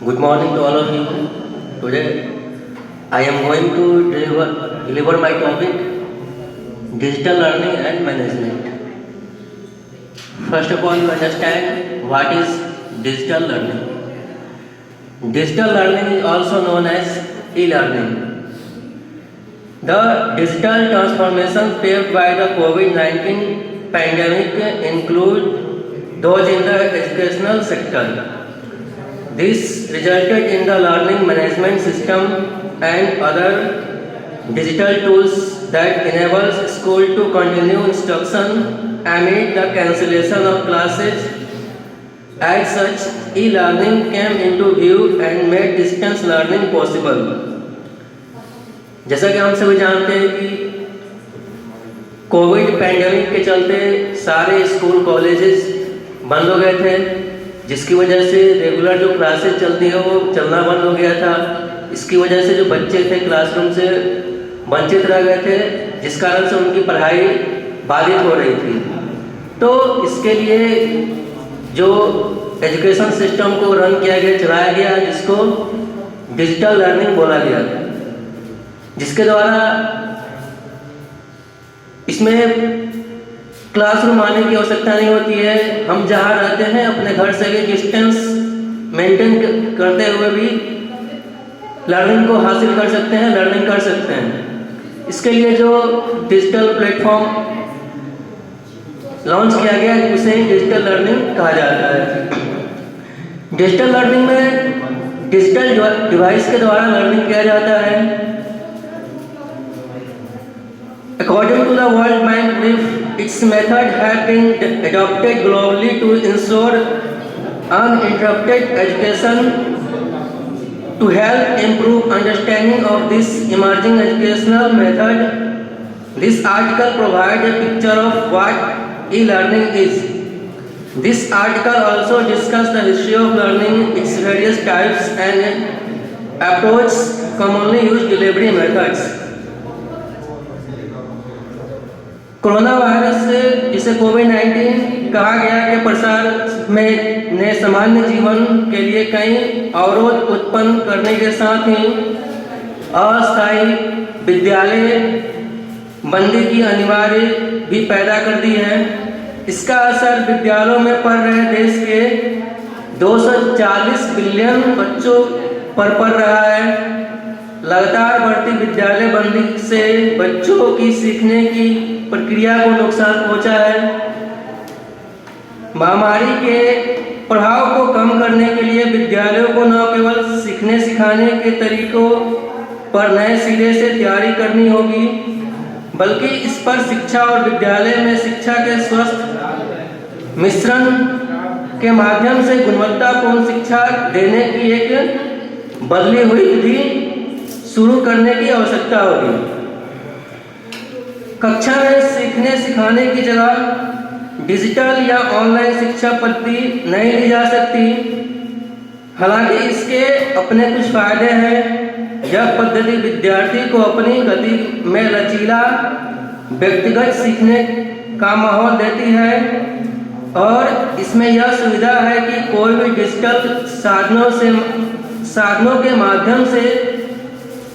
Good morning to all of you. Today I am going to deliver my topic digital learning and management. First of all, you understand what is digital learning. Digital learning is also known as e-learning. The digital transformation paved by the COVID-19 pandemic include those in the educational sector. This resulted in the learning management system and other digital tools that enables school to continue instruction amid the cancellation of classes. As such, e-learning came into view and made distance learning possible. जैसा कि हम सभी जानते हैं कि Covid pandemic के चलते सारे स्कूल कॉलेजेस बंद हो गए थे, जिसकी वजह से रेगुलर जो क्लासेस चलती है वो चलना बंद हो गया था। इसकी वजह से जो बच्चे थे क्लासरूम से वंचित रह गए थे, जिस कारण से उनकी पढ़ाई बाधित हो रही थी। तो इसके लिए जो एजुकेशन सिस्टम को रन किया गया, चलाया गया, जिसको डिजिटल लर्निंग बोला गया, जिसके द्वारा इसमें क्लासरूम आने की आवश्यकता नहीं होती है। हम जहाँ रहते हैं अपने घर से भी डिस्टेंस मेंटेन करते हुए भी लर्निंग को हासिल कर सकते हैं, लर्निंग कर सकते हैं। इसके लिए जो डिजिटल प्लेटफॉर्म लॉन्च किया गया उसे डिजिटल लर्निंग कहा जाता है। डिजिटल लर्निंग में डिजिटल डिवाइस के द्वारा लर्निंग किया जाता है। According to the World Bank brief, its method has been adopted globally to ensure uninterrupted education. To help improve understanding of this emerging educational method, this article provides a picture of what e-learning is. This article also discusses the history of learning, its various types and approaches, commonly used delivery methods. Corona virus से, जिसे कोविड-19 कहा गया, के प्रसार में ने सामान्य जीवन के लिए कई अवरोध उत्पन्न करने के साथ ही अस्थायी विद्यालय बंदी की अनिवार्य भी पैदा कर दी है। इसका असर विद्यालयों में पढ़ रहे देश के 240 बिलियन बच्चों पर पड़ रहा है। लगातार बढ़ती विद्यालय बंदी से बच्चों की सीखने की प्रक्रिया को नुकसान पहुंचा है। महामारी के प्रभाव को कम करने के लिए विद्यालयों को न केवल सीखने सिखाने के तरीकों पर नए सिरे से तैयारी करनी होगी, बल्कि इस पर शिक्षा और विद्यालय में शिक्षा के स्वस्थ मिश्रण के माध्यम से गुणवत्तापूर्ण शिक्षा देने की एक बदली हुई विधि शुरू करने की आवश्यकता होगी। कक्षा में सीखने सिखाने की जगह डिजिटल या ऑनलाइन शिक्षा पद्धति नहीं ली जा सकती। हालांकि इसके अपने कुछ फायदे हैं। यह पद्धति विद्यार्थी को अपनी गति में लचीला व्यक्तिगत सीखने का माहौल देती है और इसमें यह सुविधा है कि कोई भी डिजिटल साधनों के माध्यम से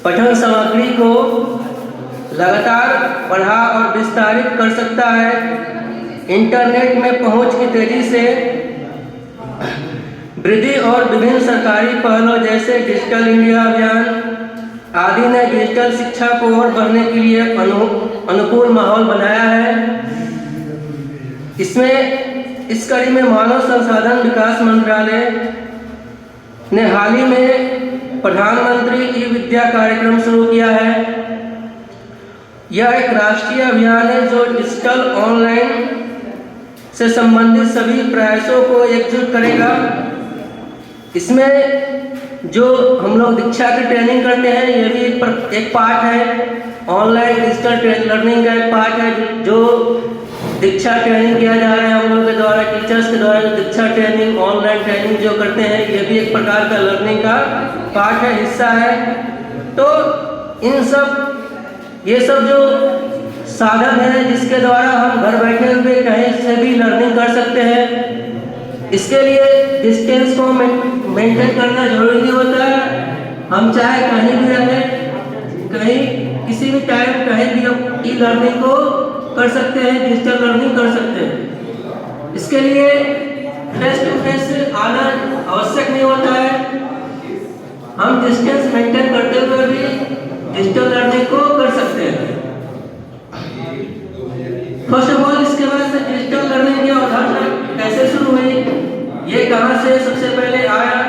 पठन सामग्री को लगातार बढ़ा और विस्तारित कर सकता है। इंटरनेट में पहुंच की तेजी से वृद्धि और विभिन्न सरकारी पहलों जैसे डिजिटल इंडिया अभियान आदि ने डिजिटल शिक्षा को और बढ़ने के लिए अनुकूल माहौल बनाया है। इस कड़ी में मानव संसाधन विकास मंत्रालय ने हाल ही में प्रधानमंत्री ई विद्या कार्यक्रम शुरू किया है। यह एक राष्ट्रीय अभियान है जो डिजिटल ऑनलाइन से संबंधित सभी प्रयासों को एकजुट करेगा। इसमें जो हम लोग दीक्षा की ट्रेनिंग करते हैं, यह भी एक पार्ट है। ऑनलाइन डिजिटल लर्निंग का एक पार्ट है जो दीक्षा ट्रेनिंग किया जा रहा है हम लोग के द्वारा, टीचर्स के द्वारा। दीक्षा ट्रेनिंग, ऑनलाइन ट्रेनिंग जो करते हैं, यह भी एक प्रकार का लर्निंग का पार्ट है, हिस्सा है। तो ये सब जो साधन है जिसके द्वारा हम घर बैठे हुए कहीं से भी लर्निंग कर सकते हैं। इसके लिए डिस्टेंस को मेंटेन करना जरूरी नहीं होता है। हम चाहे कहीं भी रहें, कहीं किसी भी टाइम कहीं भी हम ई लर्निंग को कर सकते हैं, डिजिटल लर्निंग कर सकते हैं। इसके लिए फेस टू फेस आना आवश्यक नहीं होता है। हम डिस्टेंस मेंटेन करते हुए भी डिजिटल लर्निंग को कर सकते हैं। फर्स्ट ऑफ ऑल, इसके बाद से डिजिटल लर्निंग की अवधारणा कैसे शुरू हुई, ये कहां से सबसे पहले आया।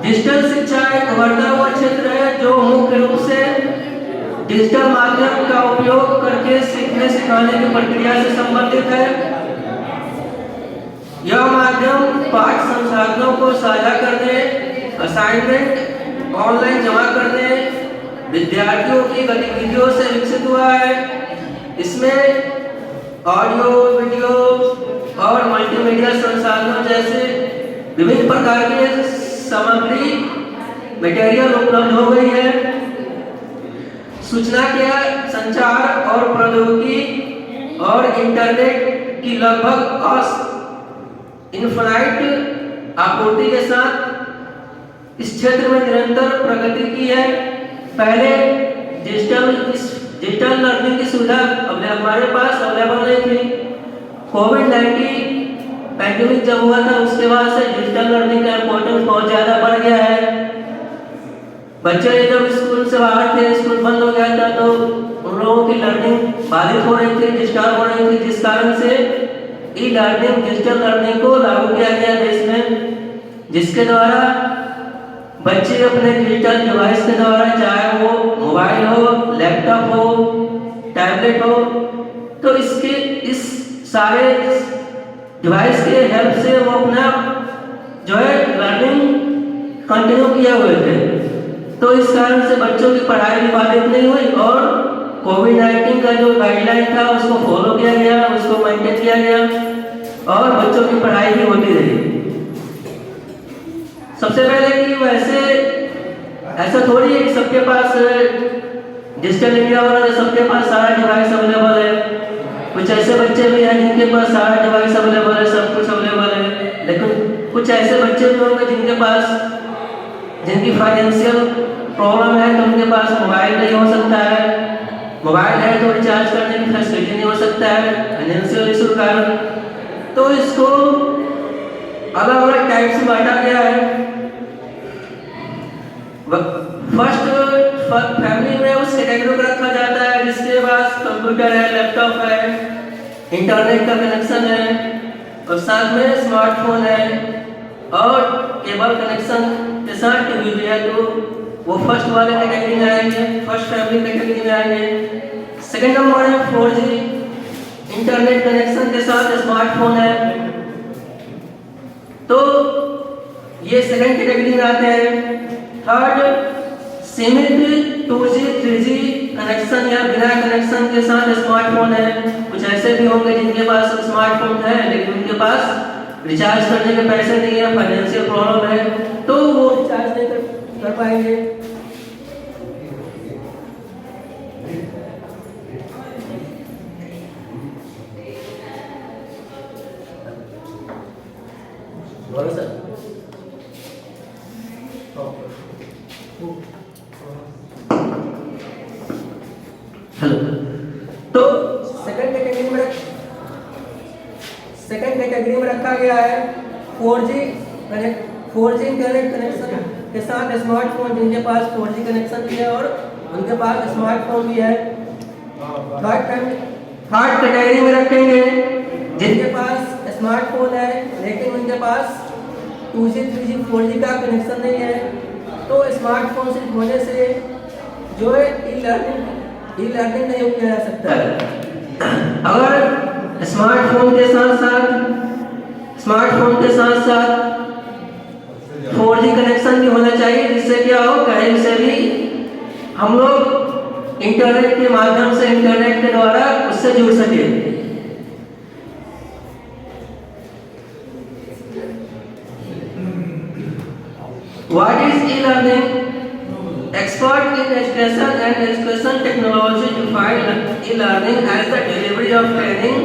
डिजिटल शिक्षा एक उभरता हुआ क्षेत्र है जो मुख्य रूप से डिजिटल माध्यम का उपयोग करके सीखने सिखाने की प्रक्रिया से संबंधित है। यह माध्यम पाठ संसाधनों को साझा करने, असाइनमेंट ऑनलाइन जमा करने, विद्यार्थियों की गतिविधियों से विकसित हुआ है। इसमें ऑडियो, वीडियो और मल्टीमीडिया संसाधनों जैसे विभिन्न प्रकार के सामग्री मटेरियल उपलब्ध हो गई है। सूचना के संचार और प्रौद्योगिकी और इंटरनेट की लगभग इनफाइनाइट आपूर्ति के साथ इस क्षेत्र में निरंतर प्रगति की है। पहले डिजिटल लर्निंग की सुविधा हमारे पास अवेलेबल नहीं थी। कोविड-19 पैंडेमिक जब हुआ था उसके बाद से डिजिटल लर्निंग का इम्पोर्टेंस बहुत ज़्यादा बढ़ गया है। बच्चे जब स्कूल से बाहर थे, स्कूल बंद हो गया था, तो उन लोगों की लर्निंग बाधित हो रही थी, डिस्टर्ब हो रही थी, जिस कारण से ई लर्निंग, डिजिटल लर्निंग को लागू किया गया देश में, जिसके द्वारा बच्चे अपने डिजिटल डिवाइस के द्वारा, चाहे वो मोबाइल हो, लैपटॉप हो, टैबलेट हो, तो इस सारे डिवाइस के हेल्प से वो अपना जो है लर्निंग कंटिन्यू किए हुए थे। तो इस कारण से बच्चों की पढ़ाई भी बाधित नहीं हुई और कोविड-19 का जो गाइडलाइन था उसको फॉलो किया गया, उसको मेंटेन किया गया और बच्चों की पढ़ाई भी होती रही। सबसे पहले कि वैसे ऐसा थोड़ी है कि सबके पास डिजिटल इंडिया वाला सबके पास सारा डिवाइस अवेलेबल है। कुछ ऐसे बच्चे भी हैं जिनके पास सारा डिवाइस अवेलेबल है, सब कुछ अवेलेबल है, लेकिन कुछ ऐसे बच्चे भी होंगे जिनकी फाइनेंशियल प्रॉब्लम है, तो उनके पास मोबाइल नहीं हो सकता है। मोबाइल है तो रिचार्ज करने की फैसिलिटी नहीं हो सकता है फाइनेंशियल इशू के कारण। तो इसको अलग अलग टाइप से बांटा गया है। फर्स्ट फैमिली में उस कैटेगरी को रखा जाता है जिसके पास कंप्यूटर है, लैपटॉप है, इंटरनेट का कनेक्शन है और साथ में स्मार्टफोन है और केबल कनेक्शन के साथ टीवी भी है, तो वो फर्स्ट वाले कैटेगरी में आएंगे, फर्स्ट फैमिली कैटेगरी में आएंगे। सेकंड नंबर है 4G इंटरनेट कनेक्शन के साथ स्मार्टफोन है, तो ये सेकंड कैटेगरी में आते हैं। थर्ड सीमित 2G 3G कनेक्शन या बिना कनेक्शन के साथ स्मार्टफोन है। कुछ ऐसे भी होंगे जिनके पास स्मार्टफोन है लेकिन उनके पास रिचार्ज करने के पैसे नहीं है, फाइनेंशियल प्रॉब्लम है, तो वो रिचार्ज नहीं कर पाएंगे। हेलो, तो सेकंड कैटेगरी में रखा गया है 4G इंटरनेट कनेक्शन के साथ स्मार्टफोन, जिनके पास 4G कनेक्शन भी है और उनके पास स्मार्टफोन भी है। थर्ड कैटेगरी में रखेंगे जिनके पास स्मार्टफोन है लेकिन उनके पास 2G 3G 4G का कनेक्शन नहीं है, तो स्मार्टफोन सिर्फ होने से जो है ई लर्निंग नहीं किया जा सकता है। अगर स्मार्टफोन के साथ 4G कनेक्शन भी होना चाहिए, जिससे क्या हो, कहीं से भी हम लोग इंटरनेट के माध्यम से, इंटरनेट के द्वारा उससे जुड़ सके। What is e-learning? Expert in education and education technology define e-learning as the delivery of training,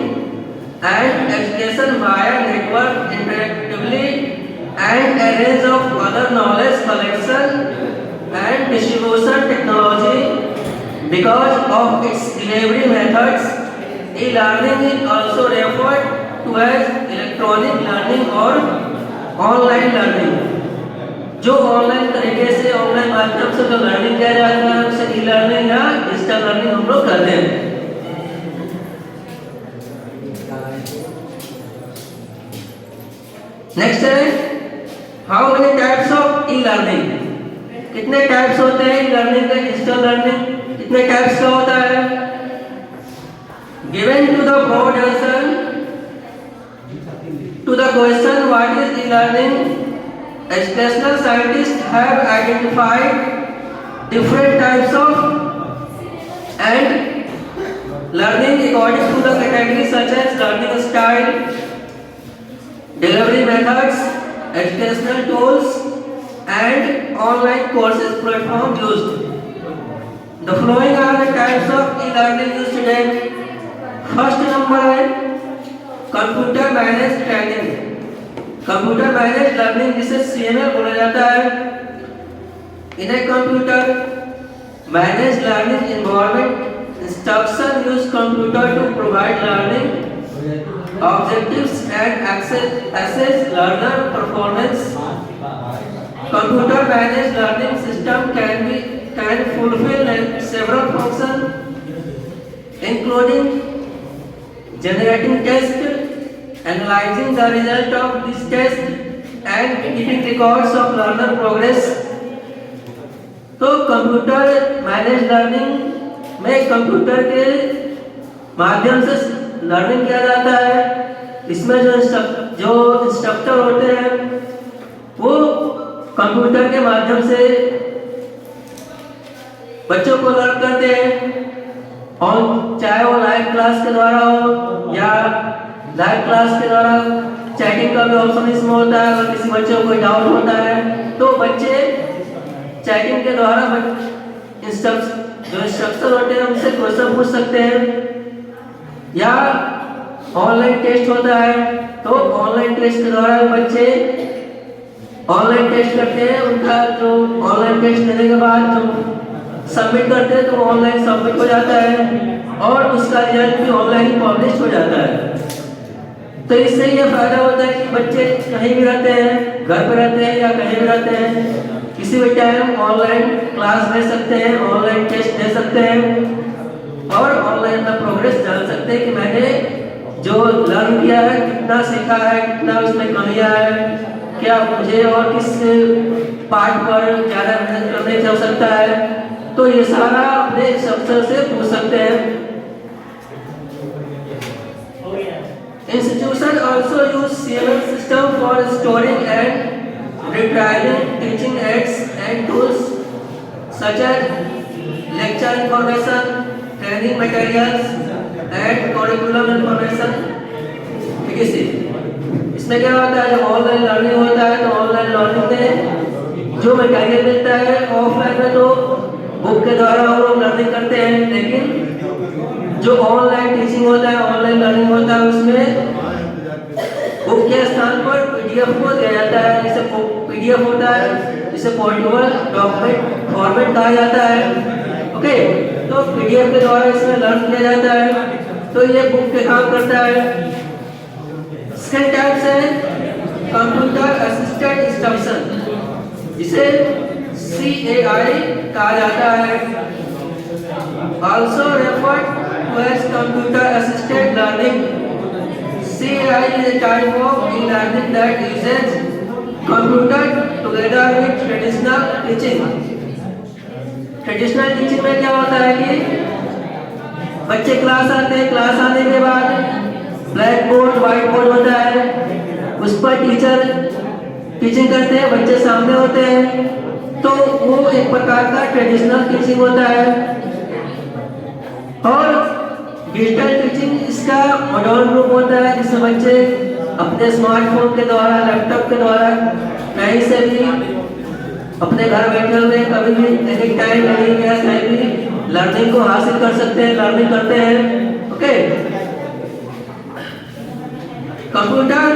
and education via network interactively and a range of other knowledge collection and distribution technology. Because of its delivery methods, e-learning is also referred to as electronic learning or online learning. जो online तरीके से online माध्यम से जो learning किया जाता है उसे ई लर्निंग या डिजिटल लर्निंग हम लोग करते हैं। नेक्स्ट है how many types of e learning, कितने टाइप्स होते हैं ई लर्निंग के, डिजिटल लर्निंग कितने टाइप्स का होता है। Given to the broad answer to the question what is e learning, educational scientists have identified different types of and learning according to the categories such as learning style, delivery methods, educational tools and online courses platform used. The following are the types of e-learning used today. First number है computer managed training, computer managed learning जिसे CML बोला जाता है। In a computer managed learning environment instruction use computer to provide learning objectives and assess learner performance. Computer managed learning system can fulfill several functions including generating tests, analyzing the result of this test and keeping records of learner progress. तो computer managed learning में computer के माध्यम से learning किया जाता है। इसमें जो इंस्ट्रक्टर होते हैं वो कंप्यूटर के माध्यम से बच्चों को लर्न करते हैं, और चाहे वो लाइव क्लास के द्वारा हो या लाइव क्लास के द्वारा चैटिंग का भी ऑप्शन इसमें होता है। अगर किसी बच्चे को कोई डाउट होता है तो बच्चे चैटिंग के द्वारा जो इंस्ट्रक्टर होते हैं उनसे क्वेश्चन पूछ सकते हैं, या ऑनलाइन टेस्ट होता है तो ऑनलाइन टेस्ट के द्वारा बच्चे ऑनलाइन टेस्ट करते हैं। उनका जो ऑनलाइन टेस्ट देने के बाद जो सबमिट करते हैं तो ऑनलाइन सबमिट हो जाता है और उसका रिजल्ट भी ऑनलाइन पब्लिश हो जाता है। तो इससे ये फायदा होता है कि बच्चे कहीं भी रहते हैं, घर पे रहते हैं या कहीं भी रहते हैं, किसी भी टाइम ऑनलाइन क्लास ले सकते हैं, ऑनलाइन टेस्ट दे सकते हैं और ऑनलाइन अपना प्रोग्रेस जान सकते हैं कि मैंने जो लर्न किया है कितना सीखा है, कितना उसमें कमियां है, क्या मुझे और किस पार्ट पर ज़्यादा मेहनत करने की आवश्यकता है। तो ये सारा अपने इंस्ट्रक्टर से पूछ सकते हैं। Institutions also use CML system for storing and retrieving teaching aids and tools such as lecture information, training materials and curriculum information etc. इसमें क्या होता है, जब ऑनलाइन लर्निंग होता है तो ऑनलाइन लर्निंग में जो मटेरियल मिलता है ऑफलाइन में तो बुक के द्वारा हम लोग लर्निंग करते हैं, लेकिन जो ऑनलाइन टीचिंग होता है, ऑनलाइन लर्निंग होता है उसमें बुक के स्थान पर PDF को दिया जाता है। जिसे PDF होता है जिसे पोर्टेबल डॉक्यूमेंट फॉर्मेट कहा जाता है। ओके, तो PDF के द्वारा इसमें लर्न किया जाता है, तो ये बुक के काम करता है। सेकंड टाइप है कंप्यूटर असिस्टेड इंस्ट्रक्शन, जिसे CAI कहा जाता है, also referred to as computer assisted learning. CAI is a type of e-learning that uses computer together with traditional teaching. Traditional teaching में क्या होता है कि बच्चे क्लास आते हैं, क्लास आने के बाद ब्लैक बोर्ड व्हाइट बोर्ड होता है, उस पर टीचर टीचिंग करते हैं, बच्चे सामने होते हैं, तो वो एक प्रकार का ट्रेडिशनल टीचिंग होता है। और डिजिटल टीचिंग इसका मॉडर्न रूप होता है, जिसमें बच्चे अपने स्मार्टफोन के द्वारा, लैपटॉप के द्वारा कहीं से भी अपने घर बैठे हुए कभी भी एनी टाइम एनी प्लेस कहीं भी लर्निंग को हासिल कर सकते हैं, लर्निंग करते हैं। Okay, Computer,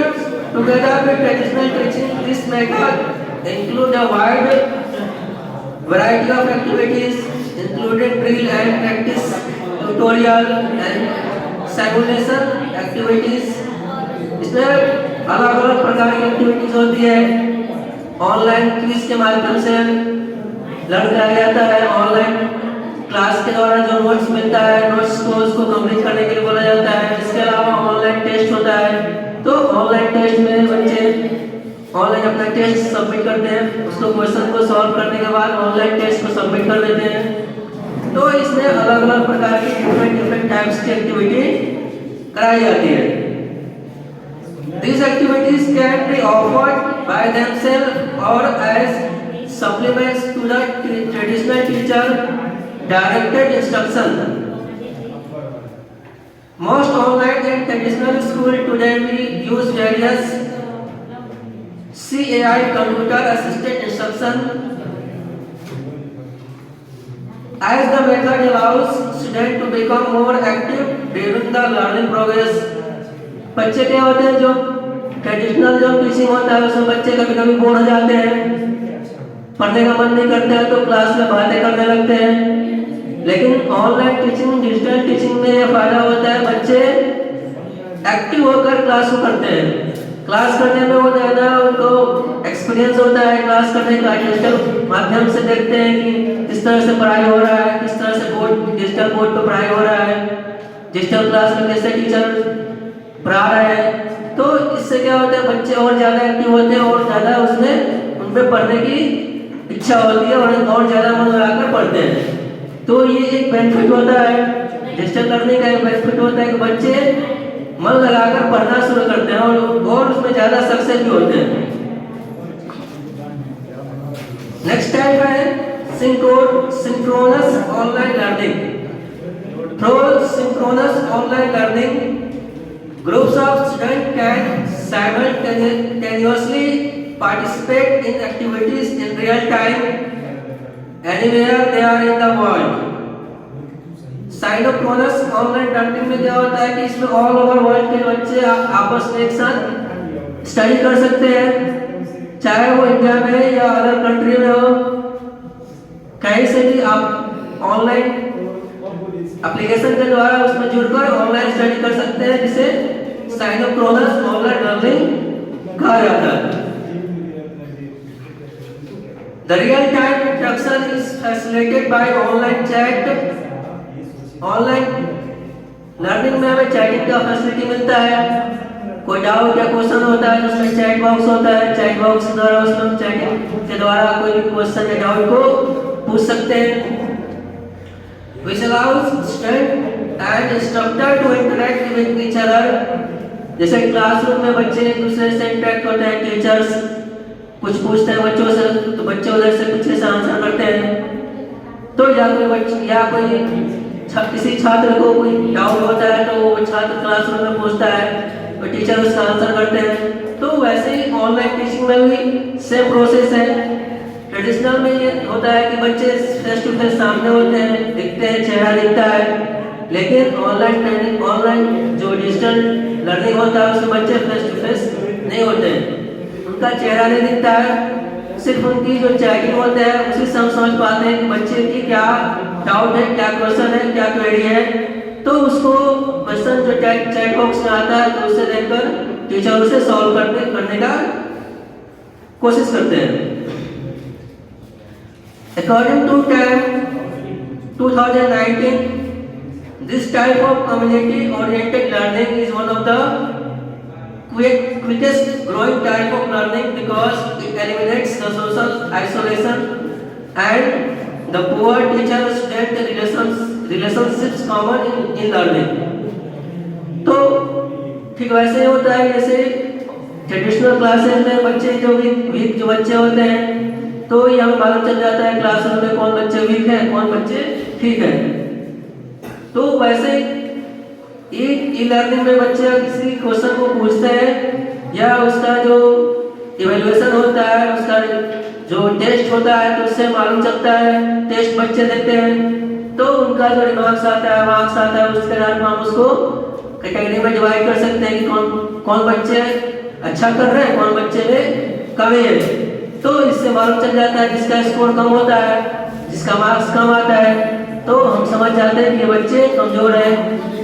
together with traditional teaching, this method include a wide variety of activities, including drill and practice, tutorial and simulation activities. इसमें अलग अलग प्रकार की एक्टिविटीज होती है। ऑनलाइन क्विज के माध्यम से लर्न कराया जाता है। ऑनलाइन क्लास के दौरान जो नोट्स मिलता है, नोट्स को उसको कंप्लीट करने के लिए बोला जाता है। इसके अलावा ऑनलाइन टेस्ट होता है, तो ऑनलाइन टेस्ट में बच्चे ऑनलाइन अपना टेस्ट सबमिट करते हैं। उसको क्वेश्चन को सॉल्व करने के बाद ऑनलाइन टेस्ट को सबमिट कर देते हैं। तो इसमें अलग अलग प्रकार की डिफरेंट टाइप्स की एक्टिविटी कराई जाती है। These activities can be offered by themselves or as supplements to the traditional teacher directed instruction. Most online and traditional school today we use various CAI computer assisted instruction as the method allows students to become more active during the learning progress. बच्चे क्या होते हैं, जो traditional जो teaching होता है उसमें बच्चे कभी कभी बोर हो जाते हैं, पढ़ने का मन नहीं करता है, तो क्लास में बातें करने लगते हैं। लेकिन ऑनलाइन टीचिंग, डिजिटल टीचिंग में यह फायदा होता है, बच्चे एक्टिव होकर क्लास को करते हैं। क्लास करने में वो ज़्यादा उनको एक्सपीरियंस होता है क्लास करने का। डिजिटल माध्यम से देखते हैं कि किस तरह से पढ़ाई हो रहा है, किस तरह से डिजिटल बोर्ड पर पढ़ाई हो रहा है, डिजिटल क्लास में कैसे टीचर पढ़ा रहे हैं। तो इससे क्या होता है, बच्चे और ज़्यादा एक्टिव होते हैं और ज़्यादा उसमें उन पे पढ़ने की इच्छा होती है और ज़्यादा मन लगाकर पढ़ते हैं। तो ये एक बेनिफिट होता है, डिजिटल लर्निंग का एक बेनिफिट होता है कि बच्चे मन लगाकर पढ़ना शुरू करते हैं और उसमें ज़्यादा सक्सेस भी होते हैं। नेक्स्ट टाइप है synchronous online learning. Through synchronous online learning, groups of students can simultaneously participate in activities in real time anywhere they are in the world. Synchronous online learning में क्या होता है कि इसमें ऑल ओवर वर्ल्ड के बच्चे आपस में एक साथ स्टडी कर सकते हैं, चाहे वो इंडिया में या अदर कंट्री में हो। कहीं से भी आप ऑनलाइन एप्लीकेशन के द्वारा उसमें जुड़कर ऑनलाइन स्टडी कर सकते हैं, जिसे सिंक्रोनस ऑनलाइन लर्निंग कहा जाता है। The real-time interaction is facilitated by online chat. Online learning में हमें चैटिंग का फैसिलिटी मिलता है। कोई डाउट या क्वेश्चन होता है तो उसमें चैट बॉक्स होता है, चैट बॉक्स के द्वारा उसमें चैटिंग के द्वारा कोई भी क्वेश्चन या डाउट को पूछ सकते हैं। Which allows student and instructor to interact with each other. जैसे क्लासरूम में बच्चे एक दूसरे से इंटरेक्ट होते हैं, टीचर्स कुछ पूछते हैं बच्चों से तो बच्चे उधर से पीछे से आंसर करते हैं। तो या कोई किसी छात्र को कोई डाउट होता है तो वो छात्र क्लासरूम में पूछता है तो टीचर उसका आंसर करते हैं। तो वैसे ही ऑनलाइन टीचिंग में भी सेम प्रोसेस है। ट्रेडिशनल में ये होता है कि बच्चे फेस टू फेस सामने होते हैं, दिखते हैं, चेहरा दिखता है। लेकिन ऑनलाइन जो डिजिटल लर्निंग होता है उसमें बच्चे फेस टू फेस नहीं होते हैं, उनका चेहरा नहीं दिखता है, सिर्फ उनकी जो चैटिंग होते हैं उसी से हम समझ पाते हैं कि बच्चे की क्या डाउट है, क्या क्वेश्चन है, क्या क्वेरी है। तो उसको क्वेश्चन जो चैट बॉक्स में आता है तो उससे देखकर टीचर उसे सॉल्व करने का कोशिश करते हैं। According to TAM 2019, this type of community-oriented learning is one of the quickest growing type of learning because it eliminates the social isolation and the poor teacher-student relationships common in learning. तो ठीक वैसे ही होता है जैसे traditional classes में बच्चे जो week जो बच्चे होते हैं तो ये हमें मालूम चल जाता है क्लासरूम में कौन बच्चे वीक है, कौन बच्चे ठीक है। तो वैसे ई लर्निंग में बच्चे किसी क्वेश्चन को पूछते हैं या उसका जो इवैल्यूएशन होता है, उसका जो टेस्ट होता है तो उससे मालूम चलता है। टेस्ट बच्चे देते हैं तो उनका जो मार्क्स आता है उसके आधार पर हम उसको कैटेगरी में डिवाइड कर सकते हैं कि कौन कौन बच्चे अच्छा कर रहे हैं, कौन बच्चे में कमी है। तो इससे मालूम चल जाता है जिसका स्कोर कम होता है, जिसका मार्क्स कम आता है, तो हम समझ जाते हैं कि ये बच्चे कमजोर हैं,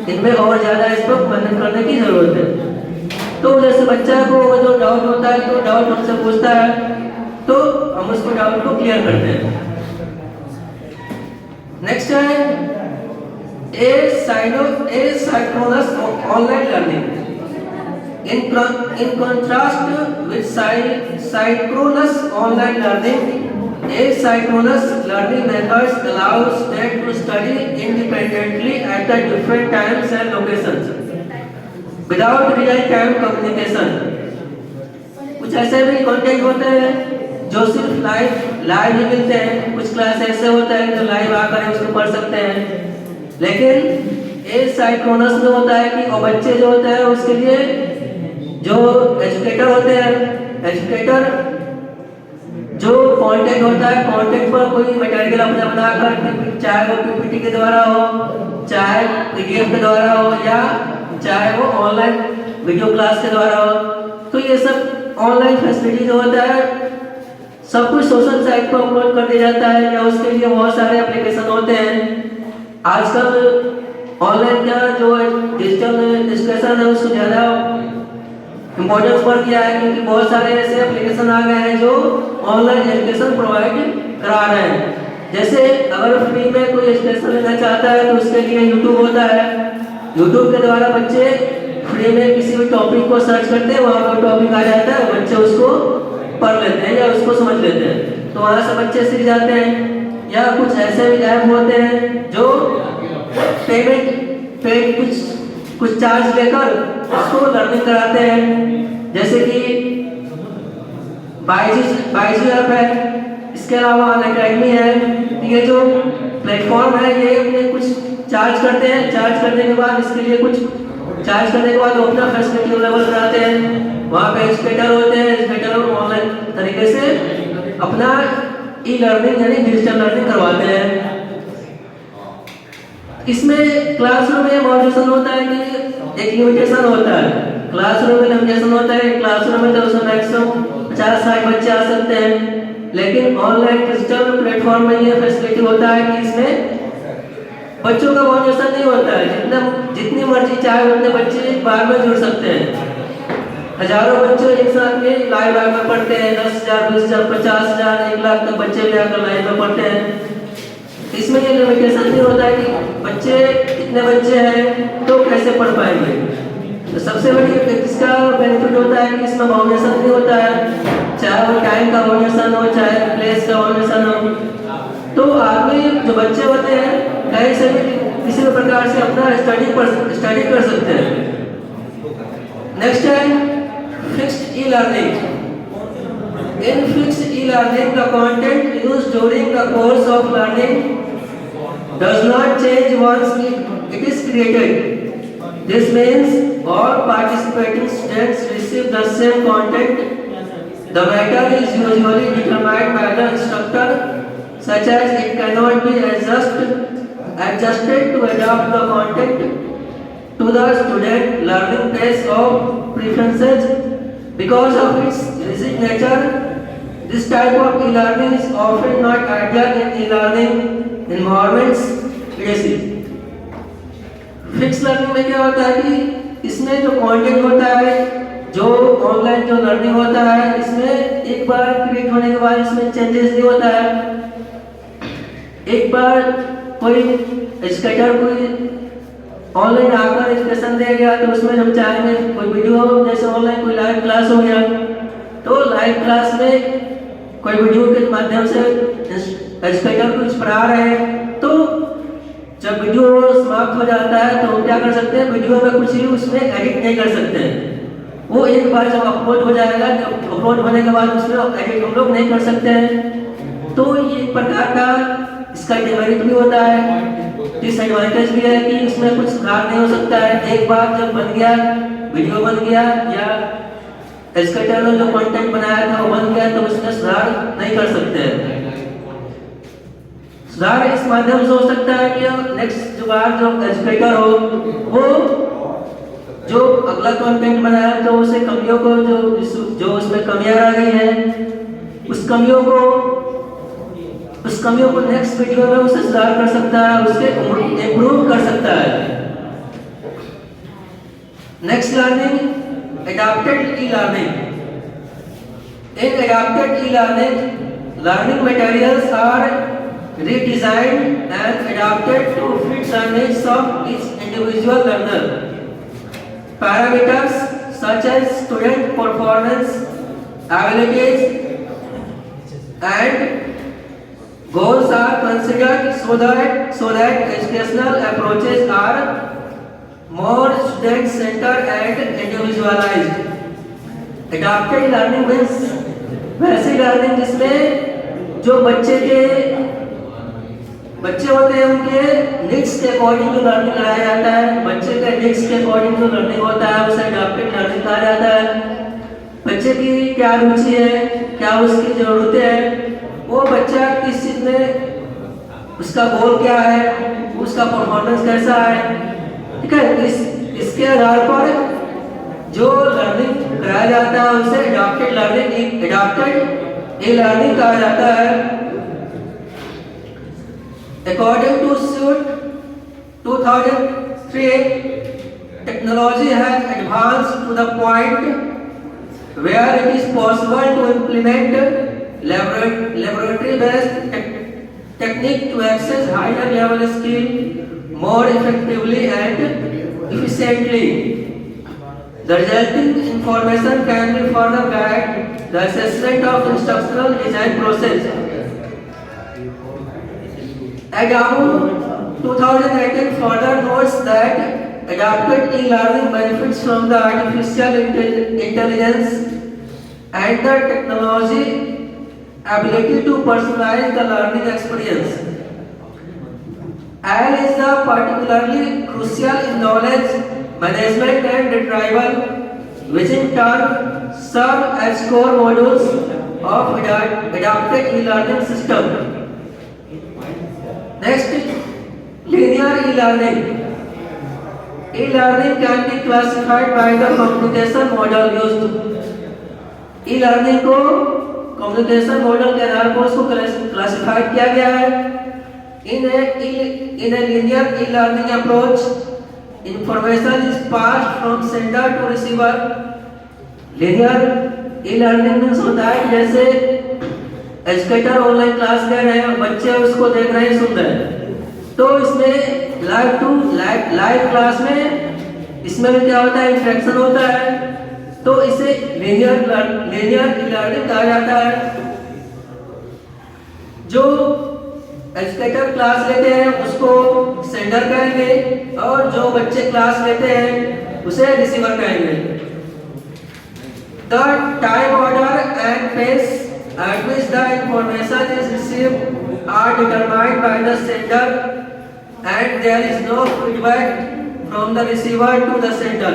इनमें और ज़्यादा इस पर मेहनत करने की ज़रूरत है। तो जैसे बच्चा को जो डाउट होता है तो डाउट हमसे पूछता है तो हम उसको डाउट को क्लियर करते हैं। नेक्स्ट है asynchronous online learning. In contrast with synchronous online learning, asynchronous learning methods allow students to study independently at the different times and locations without real-time communication. कुछ ऐसे भी कंटेंट होते हैं जो सिर्फ लाइव ही मिलते हैं, कुछ क्लास ऐसे होता है जो लाइव आकर उसको पढ़ सकते हैं, लेकिन एसाइक्रोनस में होता है कि वो बच्चे जो होते हैं उसके लिए जो एजुकेटर होते हैं, एजुकेटर जो कंटेंट होता है, कंटेंट पर कोई मटेरियल अपना बनाकर, चाहे वो पीपीटी के द्वारा हो, चाहे पीडीएफ के द्वारा हो, या चाहे वो ऑनलाइन वीडियो क्लास के द्वारा हो, तो ये सब ऑनलाइन फैसिलिटी जो होता है सब कुछ सोशल साइट पर अपलोड कर दिया जाता है, या उसके लिए बहुत सारे एप्लीकेशन होते हैं। आजकल ऑनलाइन का जो डिजिटल एजुकेशन है उसको ज़्यादा इम्पोर्टेंस बढ़ गया है, क्योंकि बहुत सारे ऐसे एप्लीकेशन आ गए हैं जो ऑनलाइन एजुकेशन प्रोवाइड करा रहे हैं। जैसे अगर फ्री में कोई एजुकेशन लेना चाहता है तो उसके लिए यूट्यूब होता है, यूट्यूब के द्वारा बच्चे फ्री में किसी भी टॉपिक को सर्च करते हैं, वहाँ पर टॉपिक आ जाता है, बच्चे उसको पढ़ लेते हैं या उसको समझ लेते हैं, तो वहाँ से बच्चे सीख जाते हैं। या कुछ ऐसे भी ऐप होते हैं जो पेमेंट कुछ चार्ज लेकर उसको लर्निंग कराते हैं, जैसे कि बायजू ऐप है, इसके अलावा अनअकैडमी है। ये जो प्लेटफॉर्म है ये अपने कुछ चार्ज करते हैं, चार्ज करने के बाद इसके लिए कुछ चार्ज करने के बाद वो अपना फैसिलिटी अवेलेबल कराते हैं। वहाँ पे एजुकेटर होते हैं, एजुकेटर ऑनलाइन तरीके से अपना ई लर्निंग यानी डिजिटल लर्निंग करवाते हैं। इसमें क्लासरूम में मॉड्यूलेशन होता है कि एक लिमिटेशन होता है, क्लासरूम में लिमिटेशन होता है, क्लासरूम में तो उसमें मैक्सिमम 50-60 बच्चे आ सकते हैं, लेकिन ऑनलाइन डिजिटल प्लेटफॉर्म में ये फैसिलिटी होता है कि इसमें बच्चों का मॉड्यूलेशन नहीं होता है, जितनी मर्जी चाहे उतने बच्चे एक बार में जुड़ सकते हैं। हजारों बच्चे एक साथ में लाइव आकर पढ़ते हैं, 10,000, 20,000, 50,000, 1 लाख तक बच्चे भी आकर लाइव में पढ़ते हैं। इसमें ये लिमिटेशन नहीं होता है कि बच्चे इतने बच्चे हैं तो कैसे पढ़ पाएंगे। तो सबसे बड़ी इसका बेनिफिट होता है कि इसमें बाउंडेशन नहीं होता है, चाहे वो टाइम का बाउंडेशन हो, चाहे प्लेस का बाउंडेशन हो। तो आदमी जो बच्चे होते हैं कहीं से भी किसी भी प्रकार से अपना स्टडी कर सकते हैं। नेक्स्ट है fixed e-learning. In fixed e-learning, the content used during the course of learning does not change once it is created. This means all participating students receive the same content. The matter is usually determined by the instructor, such as it cannot be adjusted to adapt the content to the student learning pace or preferences. Because of its rigid nature, this type of e-learning is often not ideal in e-learning environments. Fix learning में क्या होता है कि इसमें जो content होता है, जो ऑनलाइन जो लर्निंग होता है, इसमें एक बार क्रिएट होने के बाद इसमें चेंजेस नहीं होता है। एक बार कोई एजुकेटर कोई ऑनलाइन आकर एजुकेशन दे गया तो उसमें हम चाहेंगे कोई वीडियो, जैसे ऑनलाइन कोई लाइव क्लास हो गया तो लाइव क्लास में कोई वीडियो के माध्यम से एजुकेटर कुछ पढ़ा रहे हैं, तो जब वीडियो समाप्त हो जाता है तो हम क्या कर सकते हैं, वीडियो में कुछ ही उसमें एडिट नहीं कर सकते हैं। वो एक बार जब अपलोड हो जाएगा, जब अपलोड होने के बाद उसमें एडिट हम लोग नहीं कर सकते हैं। तो ये एक प्रकार का इसका डिमेरिट भी होता है, डिसएडवांटेज भी है कि इसमें कुछ सुधार नहीं हो सकता है। एक बार जब बन गया, वीडियो बन गया या एजुकेटर ने जो कंटेंट बनाया था वो बन गया, तो उसमें सुधार नहीं कर सकते हैं। सुधार इस माध्यम से हो सकता है कि नेक्स्ट जो बार जो एजुकेटर हो वो जो अगला कंटेंट बनाया तो उसे कमियों को जो उसमें कमियां आ गई हैं उस कमियों को नेक्स्ट वीडियो में उसे सुधार कर सकता है, उसे इम्प्रूव कर सकता है। Next learning, adapted e-learning. In adapted e-learning, learning materials are redesigned and adapted to fit the needs of each individual learner. Parameters such as student performance, abilities, and goals are considered so that educational approaches are more student-centered and individualized. Adapted learning means वैसी learning जिसमें जो बच्चे होते हैं उनके needs के according जो learning कराया जाता है, बच्चे के नीड्स के अकॉर्डिंग जो लर्निंग होता है उसे अडॉप्टेड लर्निंग कहा जाता है। बच्चे की क्या रुचि है, क्या उसकी जरूरतें हैं, वो बच्चा किस चीज में, उसका गोल क्या है, उसका परफॉर्मेंस कैसा है, ठीक है। इसके आधार पर जो लर्निंग कराया जाता है उसे अडॉप्टेड ई-लर्निंग कहा जाता है। According to SUIT 2003, technology has advanced to the point where it is possible to implement laboratory-based technique to access higher level skill more effectively and efficiently. The resulting information can be further guide the assessment of instructional design process. ADAMU 2018 further notes that adapted e-learning benefits from the artificial intelligence and the technology ability to personalize the learning experience. AI is particularly crucial in knowledge management and retrieval, which in turn serve as core modules of adapted e-learning system. Next, linear e-learning. E-learning can be classified by the communication model used. E-learning को communication model के आधार पर उसको classified किया गया है। In a linear e-learning approach, information is passed from sender to receiver. Linear e-learning means होता है जैसे एजुकेटर ऑनलाइन क्लास ले रहे हैं, बच्चे उसको देख रहे हैं, सुन रहे हैं, तो इसमें लाइव क्लास में इसमें भी क्या होता है, इंटरेक्शन होता है, तो इसे लिनियर ई-लर्निंग कहा जाता है। जो एजुकेटर क्लास लेते हैं उसको सेंडर कहेंगे और जो बच्चे क्लास लेते हैं उसे रिसीवर कहेंगे। The time order and pace at which the information is received are determined by the sender and there is no feedback from the receiver to the sender.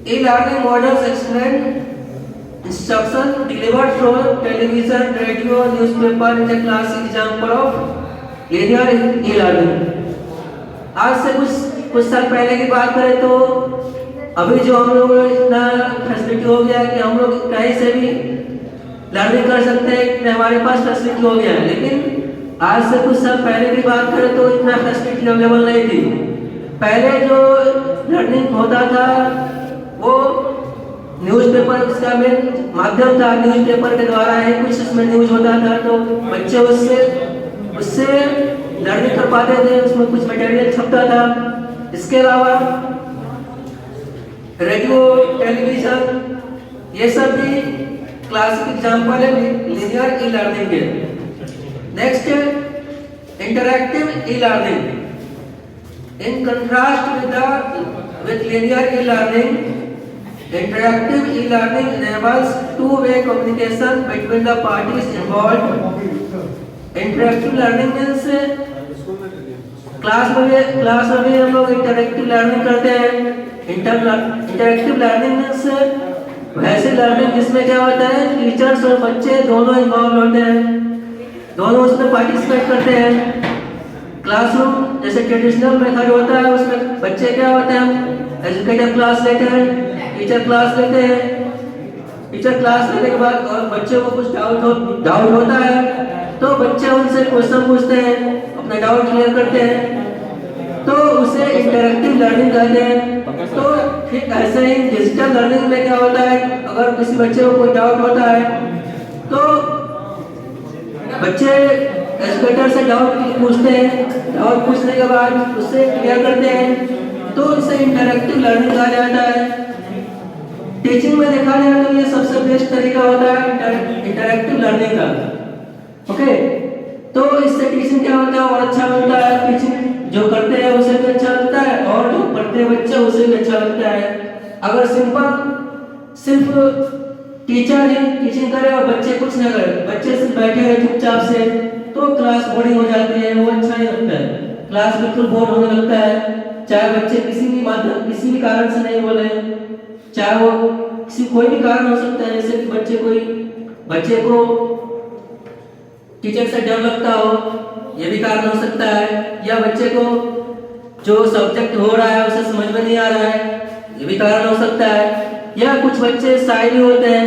E-learning models explain instruction delivered through television, radio, newspaper is a classic example of linear e-learning. आज से कुछ साल पहले की बात करें तो अभी जो हम लोग इतना फैसिलिटी हो गया है कि हम लोग कहीं से भी लर्निंग कर सकते हैं, इतने हमारे पास फैसिलिटी हो गया है। लेकिन आज से कुछ साल पहले की बात करें तो इतना फैसिलिटी अवेलेबल नहीं थी। पहले जो लर्निंग होता था वो न्यूज़पेपर इसका मेन माध्यम था, न्यूज़पेपर के द्वारा ही कुछ इसमें न्यूज़ होता था, तो बच्चे उससे लर्निंग कर पाते थे, उसमें कुछ मटेरियल छपता था। इसके अलावा रेडियो, टेलीविजन, ये सब भी क्लासिक एग्जाम्पल है लिनियर ई-लर्निंग के। Next, interactive e-learning. In contrast with linear e-learning, interactive e-learning enables two-way communication between the parties involved. Interactive learning means class में भी हम लोग इंटरैक्टिव लर्निंग करते हैं। इंटरैक्टिव लर्निंग मीन्स वैसे लर्निंग जिसमें क्या होता है, टीचर्स और बच्चे दोनों इन्वॉल्व होते हैं, दोनों उसमें पार्टिसिपेट करते हैं। क्लासरूम जैसे ट्रेडिशनल मेथड होता है, उसमें बच्चे क्या होते हैं, एजुकेटर क्लास लेते हैं, टीचर क्लास लेते हैं। टीचर क्लास लेने के बाद और बच्चों को कुछ डाउट होता है तो बच्चे उनसे क्वेश्चन पूछते हैं, अपना डाउट क्लियर करते हैं, तो उसे इंटरैक्टिव लर्निंग कहते हैं। तो ठीक ऐसे ही डिजिटल लर्निंग में क्या होता है, अगर किसी बच्चे को कोई डाउट होता है तो बच्चे एजुकेटर से डाउट पूछते हैं, डाउट पूछने के बाद उससे क्लियर करते हैं, तो इसे इंटरैक्टिव लर्निंग कहा जाता है। टीचिंग में देखा जाए तो ये सबसे बेस्ट तरीका होता है इंटरैक्टिव लर्निंग का। ओके, तो इससे टीचिंग क्या होता है और अच्छा बनता है, टीचिंग जो करते हैं उसे भी अच्छा लगता है और जो पढ़ते हैं बच्चे उसे भी अच्छा लगता है। अगर सिर्फ टीचर ही टीचिंग करे और बच्चे कुछ ना करे, बच्चे सिर्फ बैठे रहे चुपचाप से, तो क्लास बोरिंग हो जाती है, वो अच्छा नहीं लगता है, क्लास बिल्कुल बोर होने लगता है। चाहे बच्चे किसी भी कारण से नहीं बोले, चाहे वो कोई भी कारण हो सकता है, जैसे कि बच्चे को टीचर से डर लगता हो, ये भी कारण हो सकता है, या बच्चे को जो सब्जेक्ट हो रहा है उसे समझ में नहीं आ रहा है, ये भी कारण हो सकता है। या कुछ बच्चे शाय भी होते हैं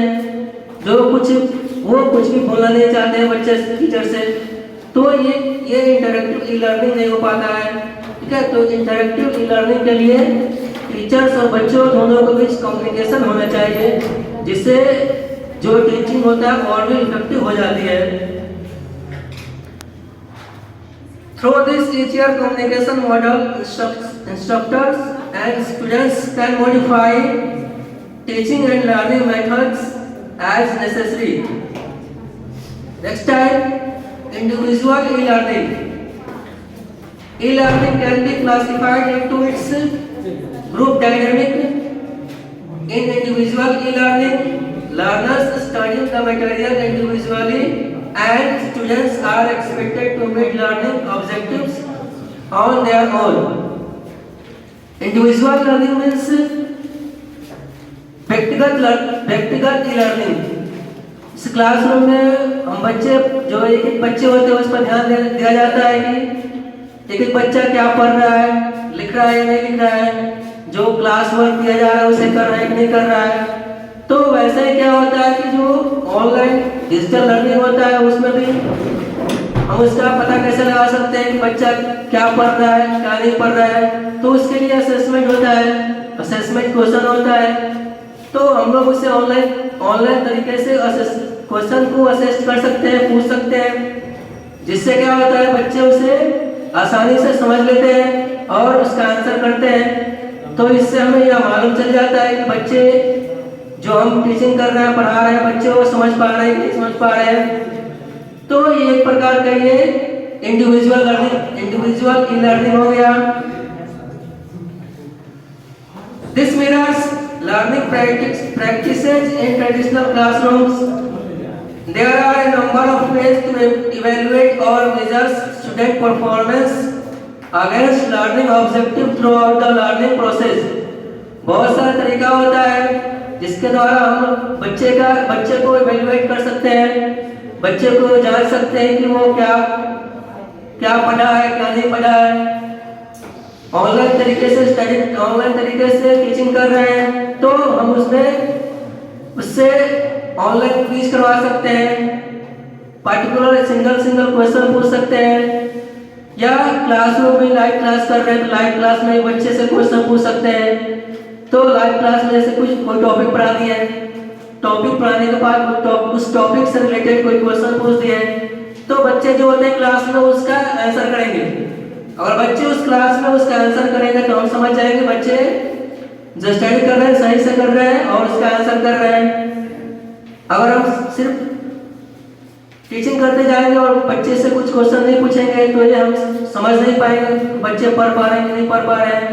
जो कुछ भी बोलना नहीं चाहते हैं बच्चे टीचर से, तो ये इंटरैक्टिव ई लर्निंग नहीं हो पाता है। ठीक है, तो इंटरैक्टिव ई लर्निंग के लिए टीचर्स और बच्चों दोनों के बीच कम्युनिकेशन होना चाहिए, जिससे जो टीचिंग होता है और भी इफेक्टिव हो जाती है। Through this easier communication model, instructors and students can modify teaching and learning methods as necessary. Next time, individual e-learning. E-learning can be classified into its group dynamic. In individual e-learning, learners study the material individually and students are expected to meet learning objectives on their own. Individual learning means व्यक्तिगत e-learning। इस classroom में हम बच्चे जो एक बच्चे होते हैं उस पर ध्यान दिया जाता है कि एक बच्चा क्या पढ़ रहा है, लिख रहा है या नहीं लिख रहा है, जो क्लास वर्क दिया जा रहा है उसे कर रहा है कि नहीं कर रहा है। तो वैसे ही क्या होता है कि जो ऑनलाइन डिजिटल लर्निंग होता है उसमें भी हम उसका पता कैसे लगा सकते हैं कि बच्चा क्या पढ़ रहा है क्या नहीं पढ़ रहा है। तो उसके लिए असेसमेंट होता है, असेसमेंट क्वेश्चन होता है, तो हम लोग उसे ऑनलाइन तरीके से क्वेश्चन को असेस कर सकते हैं, पूछ सकते हैं, जिससे क्या होता है बच्चे उसे आसानी से समझ लेते हैं और उसका आंसर करते हैं। तो इससे हमें यह मालूम चल जाता है कि बच्चे जो हम टीचिंग कर रहे हैं, पढ़ा रहे हैं, बच्चे वो समझ पा रहे हैं कि नहीं समझ पा रहे हैं। तो ये एक प्रकार का ये इंडिविजुअल ई लर्निंग हो गया। This mirrors learning practices in traditional classrooms. There are a number of ways to evaluate or measure student performance against learning objective throughout the learning process. बहुत सारा तरीका होता है जिसके द्वारा हम बच्चे को इवेल्युएट कर सकते हैं, बच्चे को जान सकते हैं कि वो क्या पढ़ा है क्या नहीं पढ़ा है। ऑनलाइन तरीके से टीचिंग कर रहे हैं तो हम उससे ऑनलाइन क्विज करवा सकते हैं, पार्टिकुलर सिंगल क्वेश्चन पूछ सकते हैं, या क्लासरूम में लाइव क्लास कर रहे हैं तो लाइव क्लास में बच्चे से क्वेश्चन पूछ सकते हैं। तो लाइव क्लास में जैसे कोई टॉपिक पढ़ा दिया है, टॉपिक पढ़ाने के बाद उस टॉपिक से रिलेटेड कोई क्वेश्चन पूछ दिए तो बच्चे जो होते हैं क्लास में उसका आंसर करेंगे। अगर बच्चे उस क्लास में उसका आंसर करेंगे तो हम समझ जाएंगे बच्चे जो स्टडी कर रहे हैं सही से कर रहे हैं और उसका आंसर कर रहे हैं। अगर हम सिर्फ टीचिंग करते जाएंगे और बच्चे से कुछ क्वेश्चन नहीं पूछेंगे तो ये हम समझ नहीं पाएंगे बच्चे पढ़ पा रहे हैं कि नहीं पढ़ पा रहे हैं।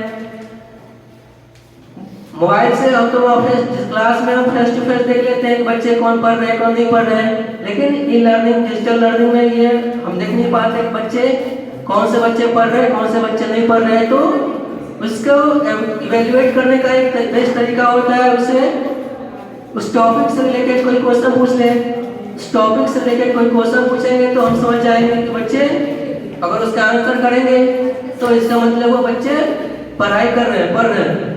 मोबाइल से हम तो अपने क्लास में हम फेस टू फेस देख लेते हैं कि बच्चे कौन पढ़ रहे हैं कौन नहीं पढ़ रहे हैं, लेकिन ई लर्निंग डिजिटल लर्निंग में ये हम देख नहीं पाते कि बच्चे कौन से बच्चे पढ़ रहे हैं कौन से बच्चे नहीं पढ़ रहे हैं। तो उसको इवेल्युएट करने का एक बेस्ट तरीका होता है उसे उस टॉपिक से रिलेटेड कोई क्वेश्चन पूछ लें, उस टॉपिक से रिलेटेड कोई क्वेश्चन पूछेंगे तो हम समझ जाएंगे कि बच्चे अगर उसका आंसर करेंगे तो इसका मतलब वो बच्चे पढ़ाई कर रहे हैं, पढ़ रहे हैं।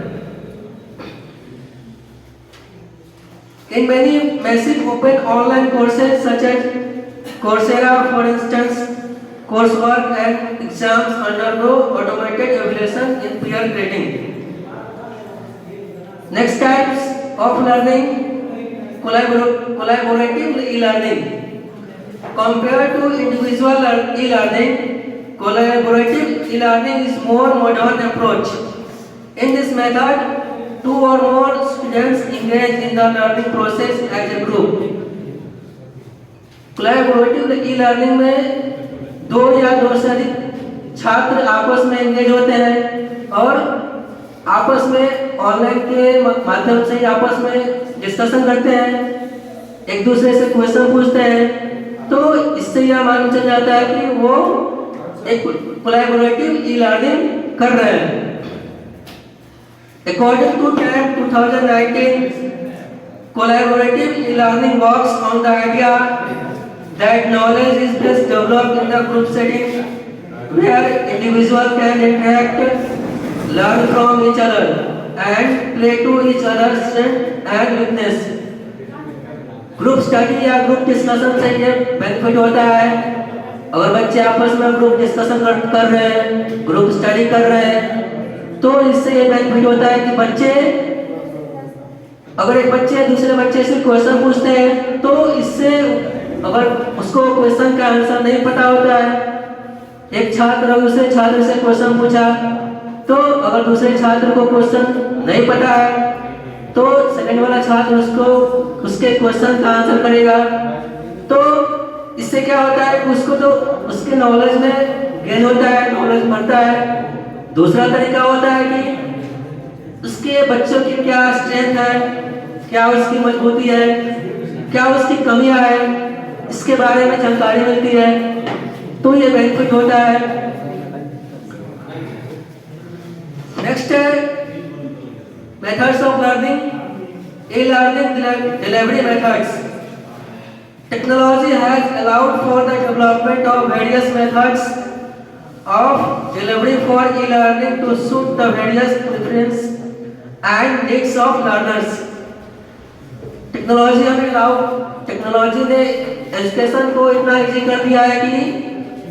In many massive open online courses such as Coursera, for instance, coursework and exams undergo automated evaluation in peer grading. Next types of learning: collaborative e-learning. Compared to individual e-learning, collaborative e-learning is more modern approach. In this method, two or more students engage in the learning process as a group. Collaborative e-learning में दो या दो से अधिक छात्र आपस में engage होते हैं और आपस में ऑनलाइन के माध्यम से आपस में डिस्कशन करते हैं, एक दूसरे से क्वेश्चन पूछते हैं। तो इससे यह मालूम चल जाता है कि वो एक कोलैबोरेटिव ई-लर्निंग कर रहे हैं। According to TAM 2019, collaborative e-learning works on the idea that knowledge is best developed in the group setting where individuals can interact, learn from each other and play to each other's strength and weakness. Group study या group discussion से ये benefit होता है। अगर बच्चे आपस में group discussion कर रहे हैं, ग्रुप स्टडी कर रहे हैं, तो इससे ये बेनिफिट होता है कि बच्चे, अगर एक बच्चे दूसरे बच्चे से क्वेश्चन पूछते हैं तो इससे अगर उसको क्वेश्चन का आंसर नहीं पता होता है, एक छात्र दूसरे छात्र से क्वेश्चन पूछा तो अगर दूसरे छात्र को क्वेश्चन नहीं पता है तो सेकंड वाला छात्र उसको उसके क्वेश्चन का आंसर करेगा। तो इससे क्या होता है कि उसको तो उसके नॉलेज में गेन होता है, नॉलेज बढ़ता है। दूसरा तरीका होता है कि उसके बच्चों की क्या स्ट्रेंथ है, क्या उसकी मजबूती है, क्या उसकी कमियां है, इसके बारे में जानकारी मिलती है, तो ये बेनिफिट होता है। नेक्स्ट है methods of learning, e-learning delivery methods. Technology has allowed for the development of various methods of delivery for e-learning to suit the various preferences and needs of learners. Technology ने education को इतना easy कर दिया है कि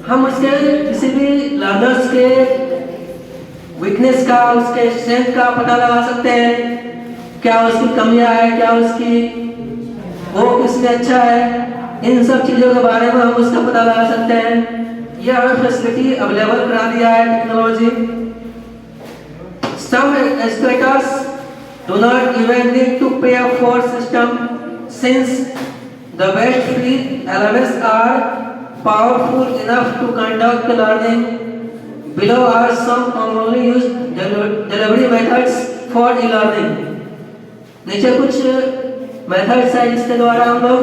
हम उसके किसी भी लर्नर्स के वीकनेस का, उसके स्ट्रेंथ का पता लगा सकते हैं, क्या उसकी कमियां है, क्या उसकी वो किसमें अच्छा है, इन सब चीज़ों के बारे में हम उसका पता लगा सकते हैं। यह हमें फैसिलिटी अवेलेबल करा दिया है technology. Some educators do not even need to pay for system since the best free LMS are powerful enough to conduct the learning. Below are some commonly used delivery methods for e-learning. नीचे कुछ methods हैं जिसके द्वारा हम लोग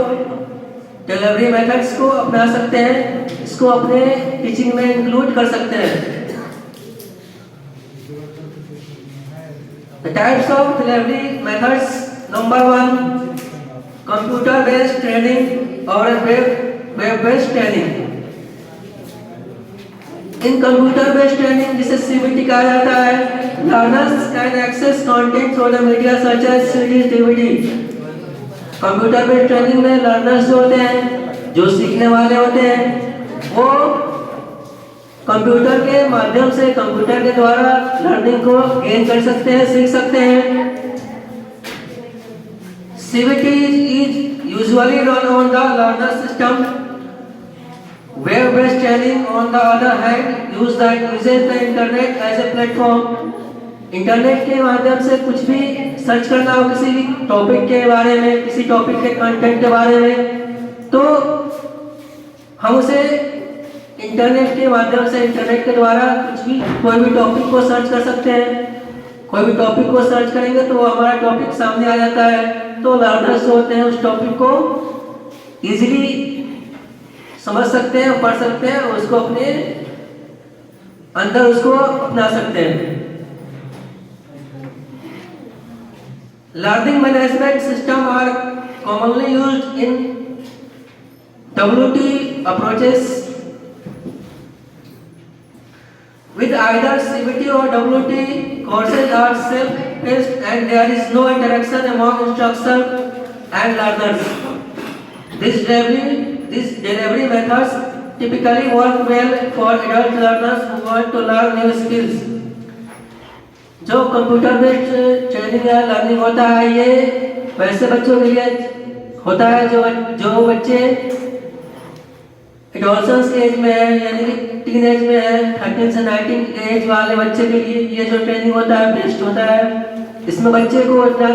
delivery methods को अपना सकते हैं, इसको अपने टीचिंग में इंक्लूड कर सकते हैं। The types of delivery methods: number 1, computer based training or web based training. In computer based training, जिसे CBT कहा जाता है, learners can access content through the media such as CDs, DVD. Computer based training में learners जो होते हैं, जो सीखने वाले होते हैं, वो कंप्यूटर के माध्यम से, कंप्यूटर के द्वारा लर्निंग को गेन कर सकते हैं, सीख सकते हैं। CBT is usually run on the learner system. Web-based training, on the other hand, uses the internet as a platform. Internet के माध्यम से कुछ भी सर्च करना हो किसी भी टॉपिक के बारे में, किसी टॉपिक के कंटेंट के बारे में, तो हम उसे इंटरनेट के माध्यम से, इंटरनेट के द्वारा कुछ भी, कोई भी टॉपिक को सर्च कर सकते हैं। कोई भी टॉपिक को सर्च करेंगे तो हमारा टॉपिक सामने आ जाता है, तो लर्नर्स जो होते हैं उस टॉपिक को इजीली समझ सकते हैं, पढ़ सकते हैं और उसको अपने अंदर उसको अपना सकते हैं। Learning management system are commonly used in WT approaches. with either CBT or WT. Courses are self-paced and there is no interaction among instructor and learners. This delivery methods typically work well for adult learners who want to learn new skills. जो computer based training या learning होता है ये वैसे बच्चों के लिए होता है जो बच्चे एडोलसेंस एज में है यानी कि टीन एज में है 13 से 19 एज वाले बच्चे के लिए ये जो ट्रेनिंग होता है बेस्ट होता है। इसमें बच्चे को इतना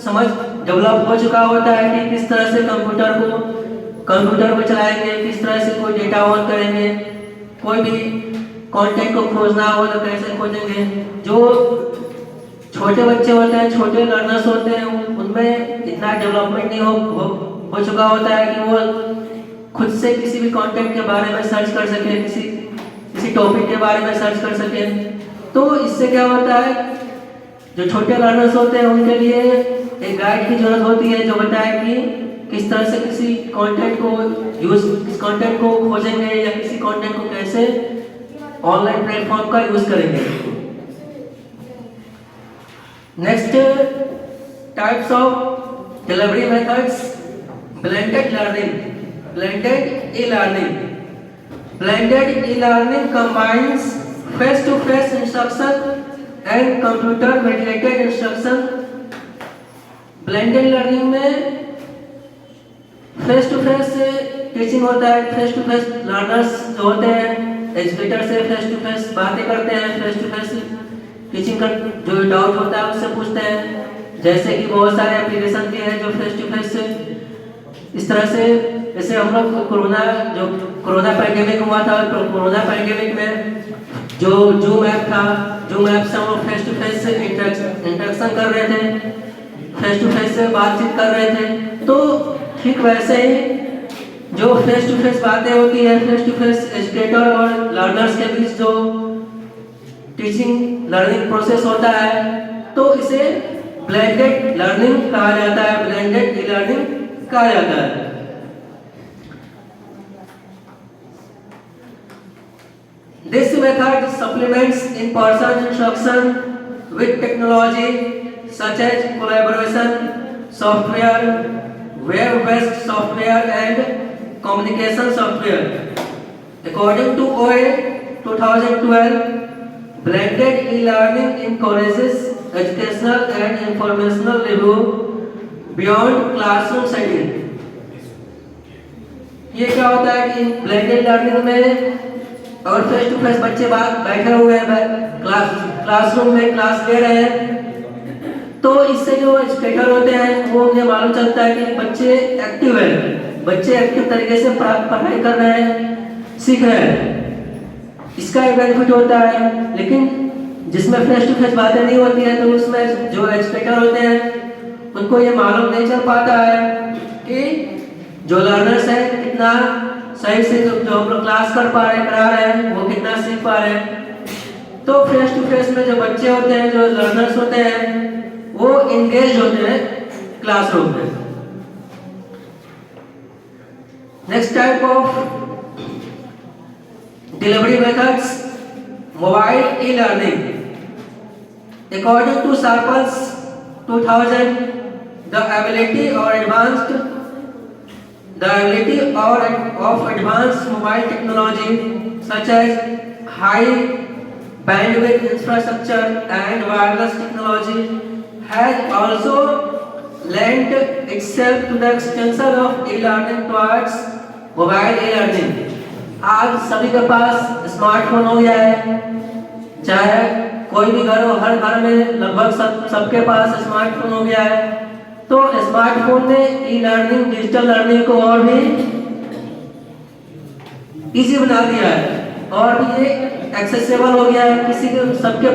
समझ डेवलप हो चुका होता है कि किस तरह से कंप्यूटर को चलाएंगे, किस तरह से कोई डेटा ऑन करेंगे, कोई भी कंटेंट को खोजना हो तो कैसे खोजेंगे। जो छोटे बच्चे होते हैं, छोटे लर्नर्स होते हैं, उनमें इतना डेवलपमेंट नहीं हो चुका होता है कि वो खुद से किसी भी कंटेंट के बारे में सर्च कर सके, किसी टॉपिक के बारे में सर्च कर सके। तो इससे क्या होता है, जो छोटे लर्नर्स होते हैं उनके लिए एक गाइड की जरूरत होती है जो बताए कि किस तरह से किसी कंटेंट को खोजेंगे या किसी कंटेंट को कैसे ऑनलाइन प्लेटफॉर्म का यूज करेंगे। Next types of delivery methods, blended e-learning combines face-to-face instruction and computer mediated instruction। Blended learning में फेस टू फेस टीचिंग होता है, फेस टू फेस लर्नर्स जो होते हैं एजुकेटर से फेस टू फेस बातें करते हैं, फेस टू फेस टीचिंग का जो डाउट होता है उससे पूछते हैं। जैसे कि बहुत सारे एप्लीकेशन भी हैं जो फेस टू फेस इस तरह से, जैसे हम लोग कोरोना पैंडेमिक हुआ था, तो कोरोना पैंडेमिक में जो जूम ऐप था, जूम ऐप से हम लोग फेस टू फेस इंटरेक्शन कर रहे थे, फेस टू फेस से बातचीत कर रहे थे। तो ठीक वैसे ही जो फेस टू फेस बातें होती है, फेस टू फेस एजुकेटर और लर्नर्स के बीच जो टीचिंग लर्निंग प्रोसेस होता है, तो इसे ब्लेंडेड लर्निंग कहा जाता है, ब्लेंडेड ई लर्निंग कहा जाता है। This method supplements in-person instruction with technology such as collaboration software, web-based software and communication software. According to OA 2012, blended e-learning encourages educational and informational review beyond classroom setting। ये क्या होता है कि blended learning में और face to face बच्चे बैठे हुए हैं क्लासरूम में क्लास ले रहे हैं, तो इससे जो एजुकेटर होते हैं वो उन्हें मालूम चलता है कि बच्चे एक्टिव हैं, बच्चे एक्टिव तरीके से पढ़ाई कर रहे हैं, सीख रहे हैं, इसका एक बेनिफिट होता है। लेकिन जिसमें फेस टू फेस बातें नहीं होती है तो उसमें जो एजुकेटर होते हैं उनको ये मालूम नहीं चल पाता है कि जो लर्नर्स है कितना सही से जो हम लोग क्लास करा रहे हैं वो कितना सीख पा रहे हैं। तो फेस टू फेस में जो बच्चे होते हैं, जो लर्नर्स होते हैं, वो एंगेज होते हैं क्लासरूम में। Next type of delivery methods, mobile e learning. According to Sarpals 2000, the ability of advanced mobile technology such as high bandwidth infrastructure and wireless technology has also lent itself to the extension of e-learning towards mobile e-learning। आज सभी के पास smartphone हो गया है, चाहे कोई भी घर हो, हर घर में लगभग सबके पास स्मार्टफोन हो गया है। तो स्मार्टफोन ने ई लर्निंग, डिजिटल लर्निंग को और भी इजी बना दिया है और भी ये एक्सेसिबल हो गया है, किसी के सबके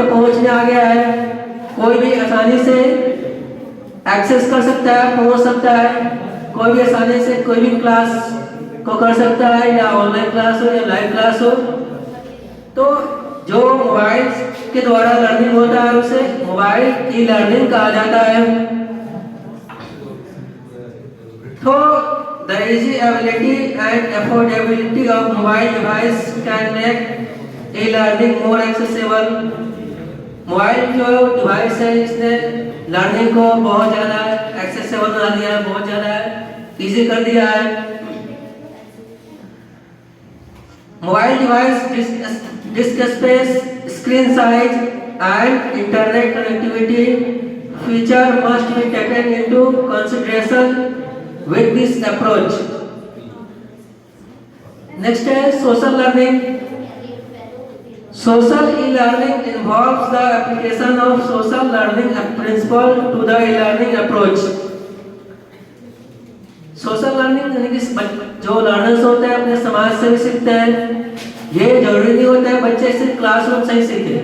पहुंच में आ गया है। कोई भी आसानी से एक्सेस कर सकता है, पहुंच सकता है, कोई भी आसानी से कोई भी क्लास को कर सकता है, या ऑनलाइन क्लास हो या लाइव क्लास हो। तो जो मोबाइल के द्वारा लर्निंग होता है उसे मोबाइल ई लर्निंग कहा जाता है। तो the easy availability and affordability of mobile device can make e learning more accessible. Mobile जो डिवाइस है इसने लर्निंग को बहुत ज़्यादा एक्सेसिबल बना दिया है, बहुत ज़्यादा इजी कर दिया है। Mobile device disk space, screen size and internet connectivity feature must be taken into consideration with this approach. Next है social learning. Social e-learning involves the application of social learning principle to the e-learning approach. Social learning यानी कि जो learners होते हैं अपने समाज से भी सीखते हैं। ये जरूरी नहीं होता है बच्चे सिर्फ क्लासरूम से ही सीखे।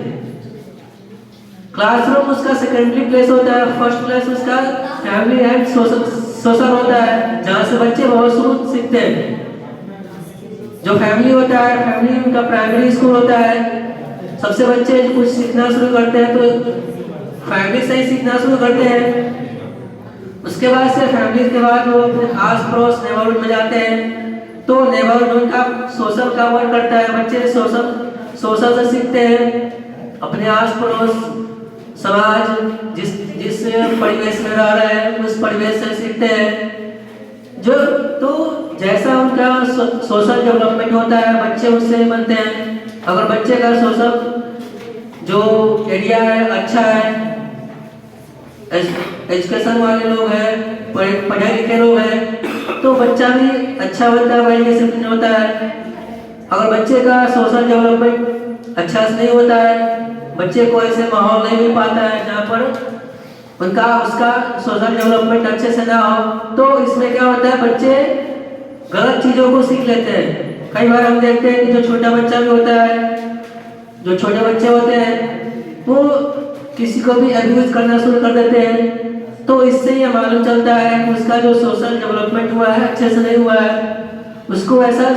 क्लासरूम उसका सेकेंडरी प्लेस होता है, फर्स्ट प्लेस उसका फैमिली एंड सोशल होता है, जहाँ से बच्चे बहुत शुरू सीखते हैं। जो फैमिली होता है, फैमिली उनका प्राइमरी स्कूल होता है। सबसे बच्चे कुछ सीखना शुरू करते हैं तो फैमिली से ही सीखना शुरू करते हैं। उसके बाद से फैमिली के बाद वो अपने आस पड़ोस नेबरहुड में जाते हैं, तो नेबरहुड उनका सोशल का वर्क करता है। बच्चे सोशल से सीखते हैं, अपने आस पड़ोस समाज जिस परिवेश में रह रहे हैं उस परिवेश से सीखते हैं। जो तो जैसा उनका सोशल डेवलपमेंट होता है बच्चे उससे बनते हैं। अगर बच्चे का सोशल जो एरिया है अच्छा है, एजुकेशन वाले लोग हैं, पढ़े लिखे लोग हैं, तो बच्चा भी अच्छा बनता है, वेल डिसिप्लिन होता है। अगर बच्चे का सोशल डेवलपमेंट अच्छा से नहीं होता है, बच्चे को ऐसे माहौल नहीं मिल पाता है जहाँ पर उसका सोशल डेवलपमेंट अच्छे से ना हो, तो इसमें क्या होता है बच्चे गलत चीज़ों को सीख लेते हैं। कई बार हम देखते हैं कि जो छोटा बच्चा भी होता है, जो छोटे बच्चे होते हैं वो किसी को भी अब्यूज करना शुरू कर देते हैं। तो इससे ये मालूम चलता है कि उसका जो सोशल डेवलपमेंट हुआ है अच्छे से नहीं हुआ है, उसको ऐसा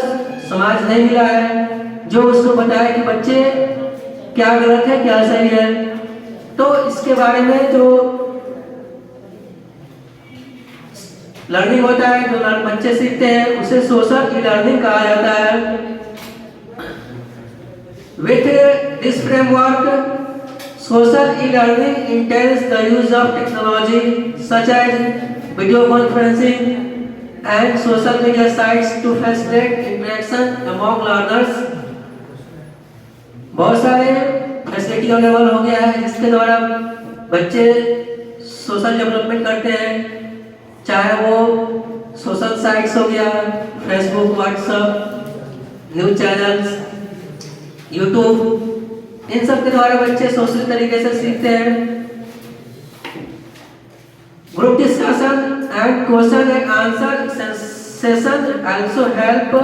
समाज नहीं मिला है जो उसको बताए कि बच्चे क्या गलत है क्या सही है। तो इसके बारे में जो लर्निंग होता है, जो बच्चे सीखते हैं, उसे सोशल ई लर्निंग कहा जाता है। With this framework social e-learning entails the use of technology such as video conferencing and social media sites to facilitate interaction among learners। बहुत सारे फैसिलिटी अवेलेबल हो गया है जिसके द्वारा बच्चे सोशल डेवलपमेंट करते हैं, चाहे वो सोशल साइट्स हो गया, Facebook, WhatsApp, news channels, YouTube, इन सब के द्वारा बच्चे सोशल तरीके से सीखते हैं। Group discussion and question and answer session also help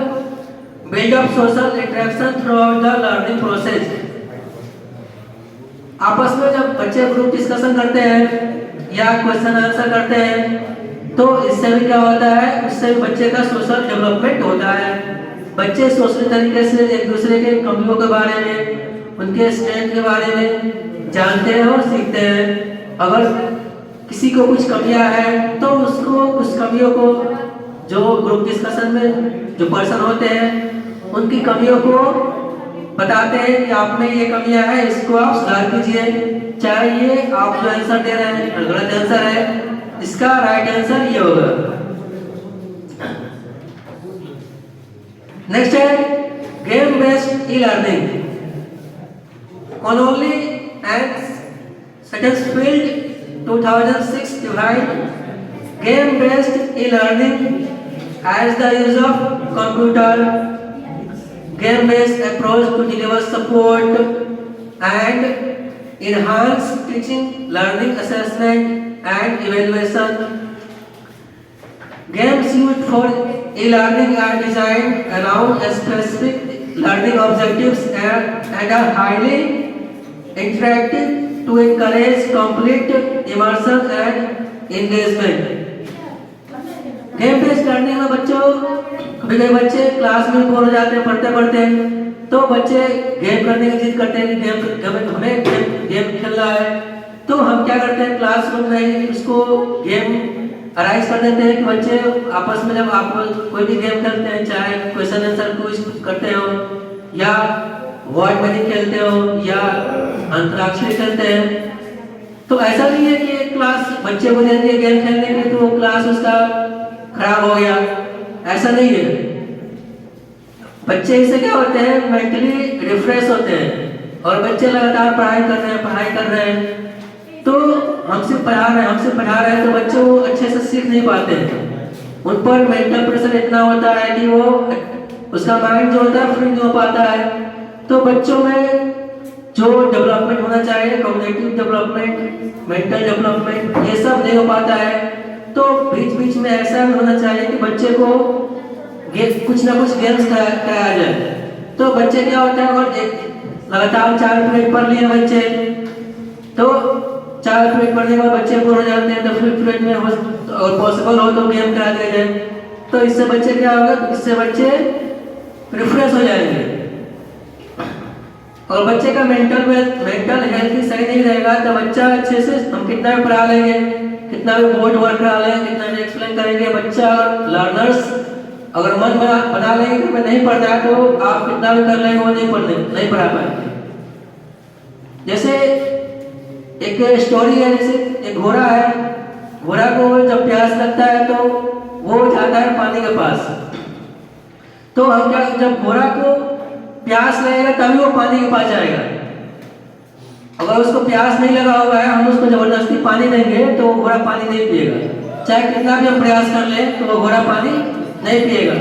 build up social interaction throughout the learning process. आपस में जब बच्चे ग्रुप डिस्कशन करते हैं या क्वेश्चन आंसर करते हैं तो इससे भी क्या होता है, उससे बच्चे का सोशल डेवलपमेंट होता है। बच्चे सोशल तरीके से एक दूसरे के कमियों के बारे में, उनके स्ट्रेंथ के बारे में जानते हैं और सीखते हैं। अगर किसी को कुछ कमियां हैं तो उसको उस कमियों को जो ग्रुप डिस्कशन में जो पर्सन होते हैं उनकी कमियों को बताते हैं कि आप में ये कमियां हैं, इसको आप सुधार कीजिए। चाहे ये आप जो आंसर दे रहे हैं गलत आंसर है, इसका राइट आंसर ये होगा। नेक्स्ट है game based e learning. Connolly and Satterfield 2006 divide game-based e-learning as the use of computer game-based approach to deliver support and enhance teaching, learning, assessment and evaluation. Games used for e-learning are designed around specific learning objectives and are highly interactive to encourage complete immersion and engagement। Game based learning में बच्चों कभी कभी बच्चे class में bore हो जाते हैं पढ़ते पढ़ते, तो बच्चे गेम करने की जिद करते हैं कि हमें गेम खेलना है। तो हम क्या करते हैं, क्लासरूम में ही उसको गेम अराइज कर देते हैं कि बच्चे आपस में जब आप कोई भी गेम खेलते हैं, चाहे क्वेश्चन आंसर क्विज करते हो या वर्ड मीनिंग खेलते हो या अंतराक्षरी खेलते हैं, तो ऐसा नहीं है कि एक क्लास बच्चे को दे दिए गेम खेलने के लिए तो वो क्लास उसका खराब हो गया, ऐसा नहीं है। बच्चे इससे क्या होते हैं, मेंटली रिफ्रेश होते हैं, और बच्चे लगातार पढ़ाई कर रहे हैं, तो हमसे पढ़ा रहे हैं तो बच्चे वो अच्छे से सीख नहीं पाते हैं। उन पर मेंटल प्रेशर इतना होता है कि वो उसका माइंड जो होता है फ्री नहीं हो पाता है। तो बच्चों में जो डेवलपमेंट होना चाहिए, कॉग्निटिव डेवलपमेंट, मेंटल डेवलपमेंट, ये सब नहीं हो पाता है। तो बीच बीच में ऐसा होना चाहिए कि बच्चे को कुछ ना कुछ गेम्स कराया जाए। तो बच्चे क्या होता है, और लगातार 4 पीरियड पढ़ लिए बच्चे, तो 4 पीरियड पढ़ने के बाद बच्चे बोर हो जाते हैं, तो फिर पीरियड में और पॉसिबल हो तो गेम करा दिया जाए। तो इससे बच्चे क्या होगा, इससे बच्चे रिफ्रेश हो जाएंगे, और बच्चे का मेंटल हेल्थ ही सही नहीं रहेगा तो बच्चा अच्छे से हम कितना भी पढ़ा लेंगे, कितना भी बोर्ड वर्क करा लेंगे, कितना भी एक्सप्लेन करेंगे, बच्चा लर्नर्स अगर मन बना लेंगे कि मैं नहीं पढ़ना है, तो आप कितना भी कर लेंगे वो नहीं पढ़ा पाएंगे। जैसे एक स्टोरी है, जैसे एक घोड़ा है, घोड़ा को जब प्यास लगता है तो वो जाता है पानी के पास। तो हम क्या, जब घोड़ा को प्यास लगेगा तभी वो पानी के पास जाएगा। अगर उसको प्यास नहीं लगा हुआ है, हम उसको जबरदस्ती पानी देंगे तो वो घोड़ा पानी नहीं पिएगा, चाहे कितना भी हम प्रयास कर ले तो वो घोड़ा पानी नहीं पिएगा।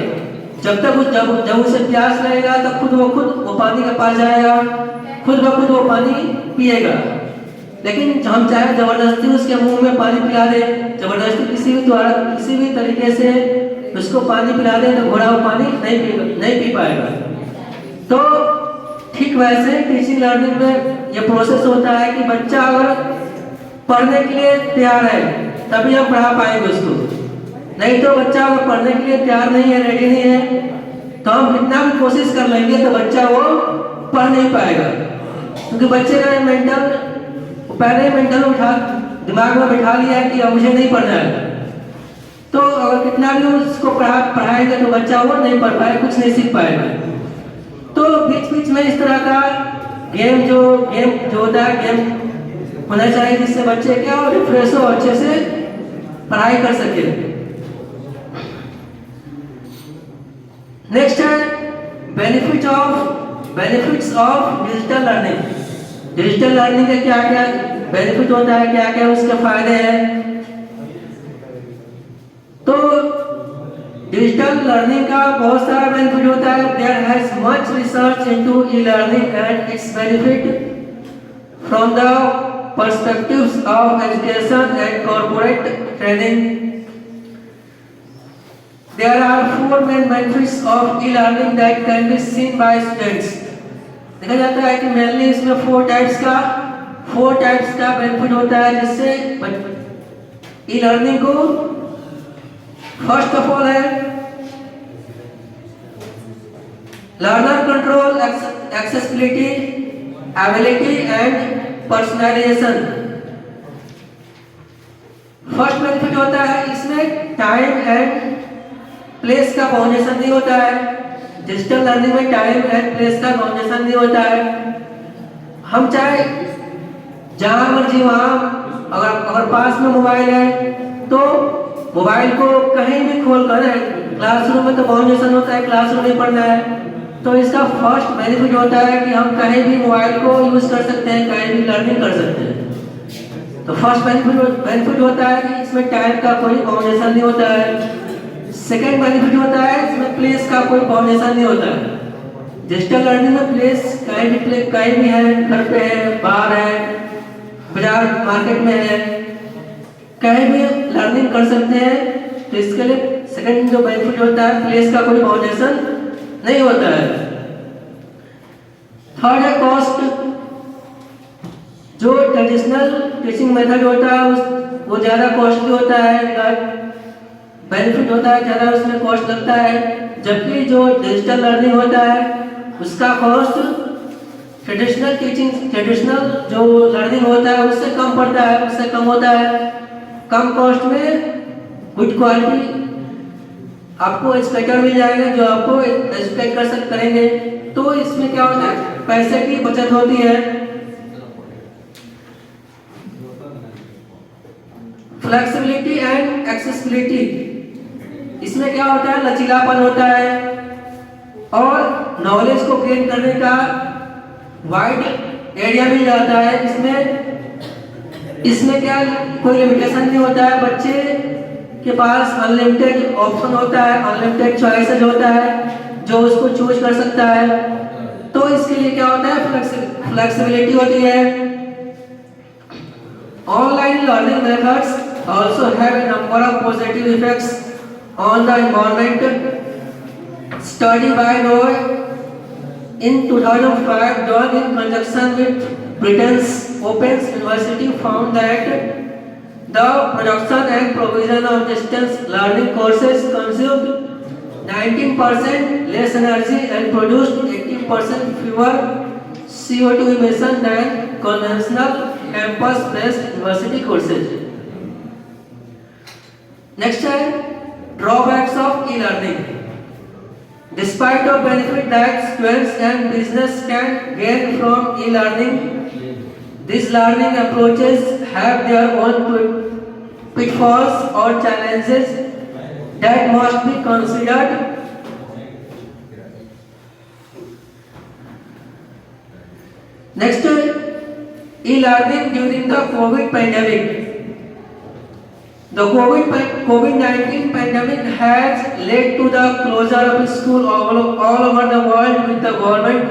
जब उसे प्यास लगेगा तो खुद वो पानी के पास जाएगा, खुद ब खुद वो पानी पिएगा। लेकिन हम चाहे जबरदस्ती उसके मुंह में पानी पिला दे, जबरदस्ती किसी भी तरीके से उसको पानी पिला दे, तो घोड़ा वो पानी नहीं पी पाएगा। तो ठीक वैसे टीचिंग लर्निंग में ये प्रोसेस होता है कि बच्चा अगर पढ़ने के लिए तैयार है तभी हम पढ़ा पाएंगे उसको, नहीं तो बच्चा अगर पढ़ने के लिए तैयार नहीं है, रेडी नहीं है, तो हम कितना भी कोशिश कर लेंगे तो बच्चा वो पढ़ नहीं पाएगा। क्योंकि बच्चे का पहले ही दिमाग में बैठा लिया है कि अब मुझे नहीं पढ़ना है, तो अगर कितना भी उसको पढ़ाएंगे तो बच्चा वो नहीं पढ़ पाएगा, कुछ नहीं सीख पाएगा। तो बीच बीच में इस तरह का गेम जो होता है, गेम होना चाहिए जिससे बच्चे क्या रिफ्रेश हो, अच्छे से पढ़ाई कर सके। नेक्स्ट है benefits of digital learning. Digital learning के क्या क्या बेनिफिट होता है, क्या क्या उसके फायदे हैं। तो डिजिटल लर्निंग का बहुत सारा बेनिफिट होता है। There has much research into e-learning and its benefit from the perspectives of education and corporate training. There are 4 main benefits of e-learning that can be seen by students. देखा जाता है कि mainly इसमें 4 types का benefit होता है जिससे e-learning को, फर्स्ट ऑफ ऑल है learner control, accessibility, ability and personalization. First benefit होता है इसमें टाइम एंड प्लेस का बाउंडेशन नहीं होता है। डिजिटल लर्निंग में टाइम एंड प्लेस का बाउंडेशन नहीं होता है। हम चाहे जहां मर्जी वहां, अगर पास में मोबाइल है तो मोबाइल को कहीं भी खोल कर, क्लासरूम में तो बाउंडेशन होता है, क्लासरूम में पढ़ना है, तो इसका फर्स्ट बेनिफिट होता है कि हम कहीं भी मोबाइल को यूज कर सकते हैं, कहीं भी लर्निंग कर सकते हैं। तो फर्स्ट बेनिफिट होता है कि इसमें टाइम का कोई बाउंडेशन नहीं होता है। सेकेंड बेनिफिट होता है इसमें प्लेस का कोई बाउंडेशन नहीं होता है। डिजिटल लर्निंग में प्लेस कहीं भी है, घर पे है, बाहर है, बाजार मार्केट में है, कहीं भी लर्निंग कर सकते हैं। तो इसके लिए सेकेंड जो बेनिफिट होता है, प्लेस का कोई बाउंडेशन नहीं होता है। थर्ड है कॉस्ट। जो ट्रेडिशनल टीचिंग मेथड होता है वो ज़्यादा कॉस्टली होता है, बेनिफिट होता है ज़्यादा, उसमें कॉस्ट लगता है। जबकि जो डिजिटल लर्निंग होता है उसका कॉस्ट ट्रेडिशनल जो लर्निंग होता है उससे कम पड़ता है, उससे कम होता है। कम कॉस्ट में गुड क्वालिटी आपको एजुकेटर मिल जाएगा जो आपको एजुकेट करेंगे। तो इसमें क्या होता है, पैसे की बचत होती है। फ्लेक्सिबिलिटी एंड एक्सेसिबिलिटी, इसमें क्या होता है, लचीलापन होता है और नॉलेज को गेन करने का वाइड एरिया मिल जाता है। इसमें क्या कोई लिमिटेशन नहीं होता है, बच्चे के पास अनलिमिटेड ऑप्शन होता है, अनलिमिटेड चॉइसेस होता है जो उसको चूज कर सकता है। तो इसके लिए क्या होता है, फ्लेक्सिबिलिटी होती है। Online learning methods also have a number of positive effects on the environment. Study by Roy in 2005 done in conjunction with Britain's Open University found that the production and provision of distance learning courses consumed 19% less energy and produced 18% fewer CO2 emissions than conventional campus-based university courses. Next है drawbacks of e-learning. Despite the benefit that students and business can gain from e-learning, these learning approaches have their own pitfalls or challenges that must be considered. Next, e-learning during the COVID pandemic. The COVID-19 pandemic has led to the closure of schools all over the world, with the government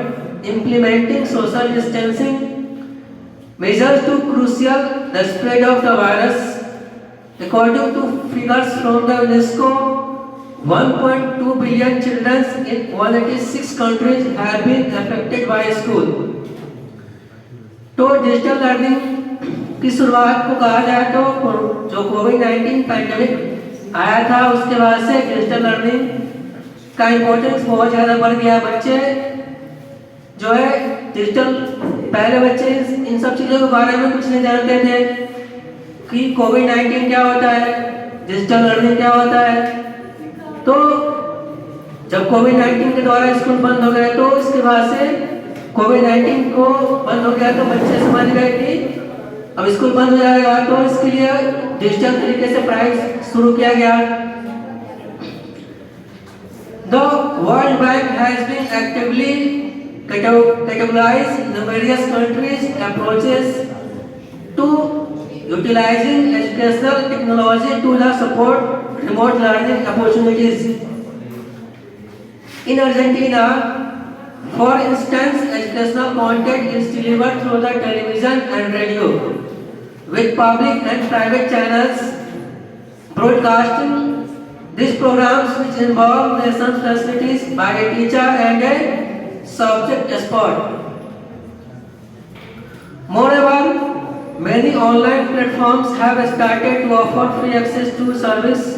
implementing social distancing measures to crucial the spread of the virus. According to figures from the UNESCO, 1.2 billion children in 186 countries have been affected by school. तो digital learning की शुरुआत को कहा जाए तो जो कोविड-19 pandemic आया था उसके बाद से डिजिटल लर्निंग का इम्पोर्टेंस बहुत ज़्यादा बढ़ गया। बच्चे जो है डिजिटल, पहले बच्चे इन सब चीज़ों के बारे में कुछ नहीं जानते थे कि कोविड-19 क्या होता है, डिजिटल लर्निंग क्या होता है। तो जब कोविड-19 के द्वारा स्कूल बंद हो गए तो इसके बाद से कोविड-19 को बंद हो गया तो बच्चे समझ गए कि अब स्कूल बंद हो जाएगा, तो इसके लिए डिजिटल तरीके से पढ़ाई शुरू किया गया। The World Bank has been actively categorized the various countries' approaches to utilizing educational technology to support remote learning opportunities. In Argentina, for instance, educational content is delivered through the television and radio, with public and private channels broadcasting these programs, which involve lesson facilities by a teacher and a subject expert. Moreover, many online platforms have started to offer free access to service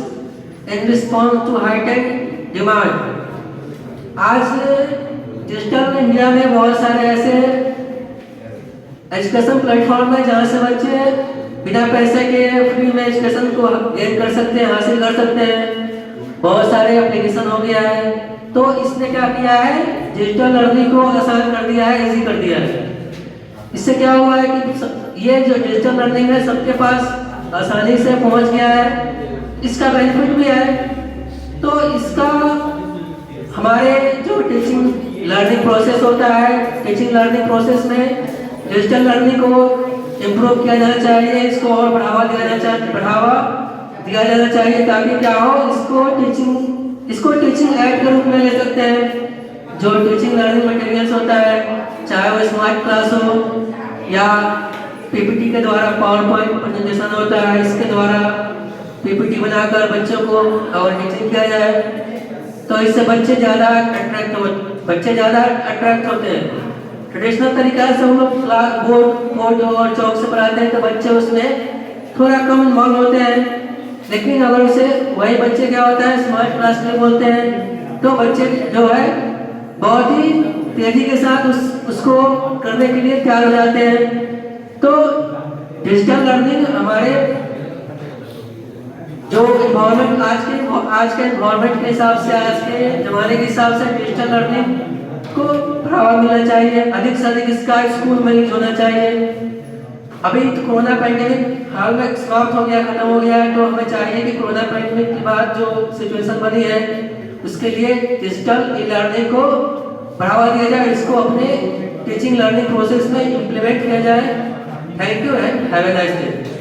in response to heightened demand. आज digital India में बहुत सारे ऐसे education platform है जहाँ से बच्चे बिना पैसे के फ्री में एजुकेशन को गेन कर सकते हैं, हासिल कर सकते हैं। बहुत सारे एप्लीकेशन हो गया है, तो इसने क्या किया है, डिजिटल लर्निंग को आसान कर दिया है, इजी कर दिया है। इससे क्या हुआ है कि ये जो डिजिटल लर्निंग है सबके पास आसानी से पहुंच गया है, इसका बेनिफिट भी है। तो इसका हमारे जो टीचिंग लर्निंग प्रोसेस होता है, टीचिंग लर्निंग प्रोसेस में डिजिटल लर्निंग को इम्प्रूव किया जाना चाहिए, इसको और बढ़ावा दिया जाना चाहिए ताकि क्या हो, इसको टीचिंग एड के रूप में ले सकते हैं। जो टीचिंग लर्निंग मटेरियल्स होता है, चाहे वो स्मार्ट क्लास हो या पीपीटी के द्वारा पावर पॉइंट प्रेजेंटेशन होता है, इसके द्वारा पीपीटी बनाकर बच्चों को और टीचिंग किया जाए, तो इससे बच्चे ज़्यादा अट्रैक्ट होते हैं। ट्रेडिशनल तरीका से हम लोग बोर्ड और चौक से पढ़ाते हैं तो बच्चे उसमें थोड़ा कम इन्वॉल्व होते हैं, लेकिन अगर उसे वही बच्चे क्या होता है स्मार्ट क्लास में बोलते हैं तो बच्चे जो है बहुत ही तेजी के साथ उसको करने के लिए तैयार हो जाते हैं। तो डिजिटल लर्निंग जो इन्वायरमेंट आज के इन्वायरमेंट के हिसाब से, आज के ज़माने के हिसाब से डिजिटल लर्निंग को बढ़ावा मिलना चाहिए। अधिक से अधिक इसका स्कूल में यूज होना चाहिए। अभी तो कोरोना पैंडेमिक हाल में समाप्त हो गया, खत्म हो गया है, तो हमें चाहिए कि कोरोना पैंडेमिक के बाद जो सिचुएशन बनी है उसके लिए डिजिटल ई लर्निंग को बढ़ावा दिया जाए, इसको अपने टीचिंग लर्निंग प्रोसेस में इम्प्लीमेंट किया जाए। Thank you and have a nice day.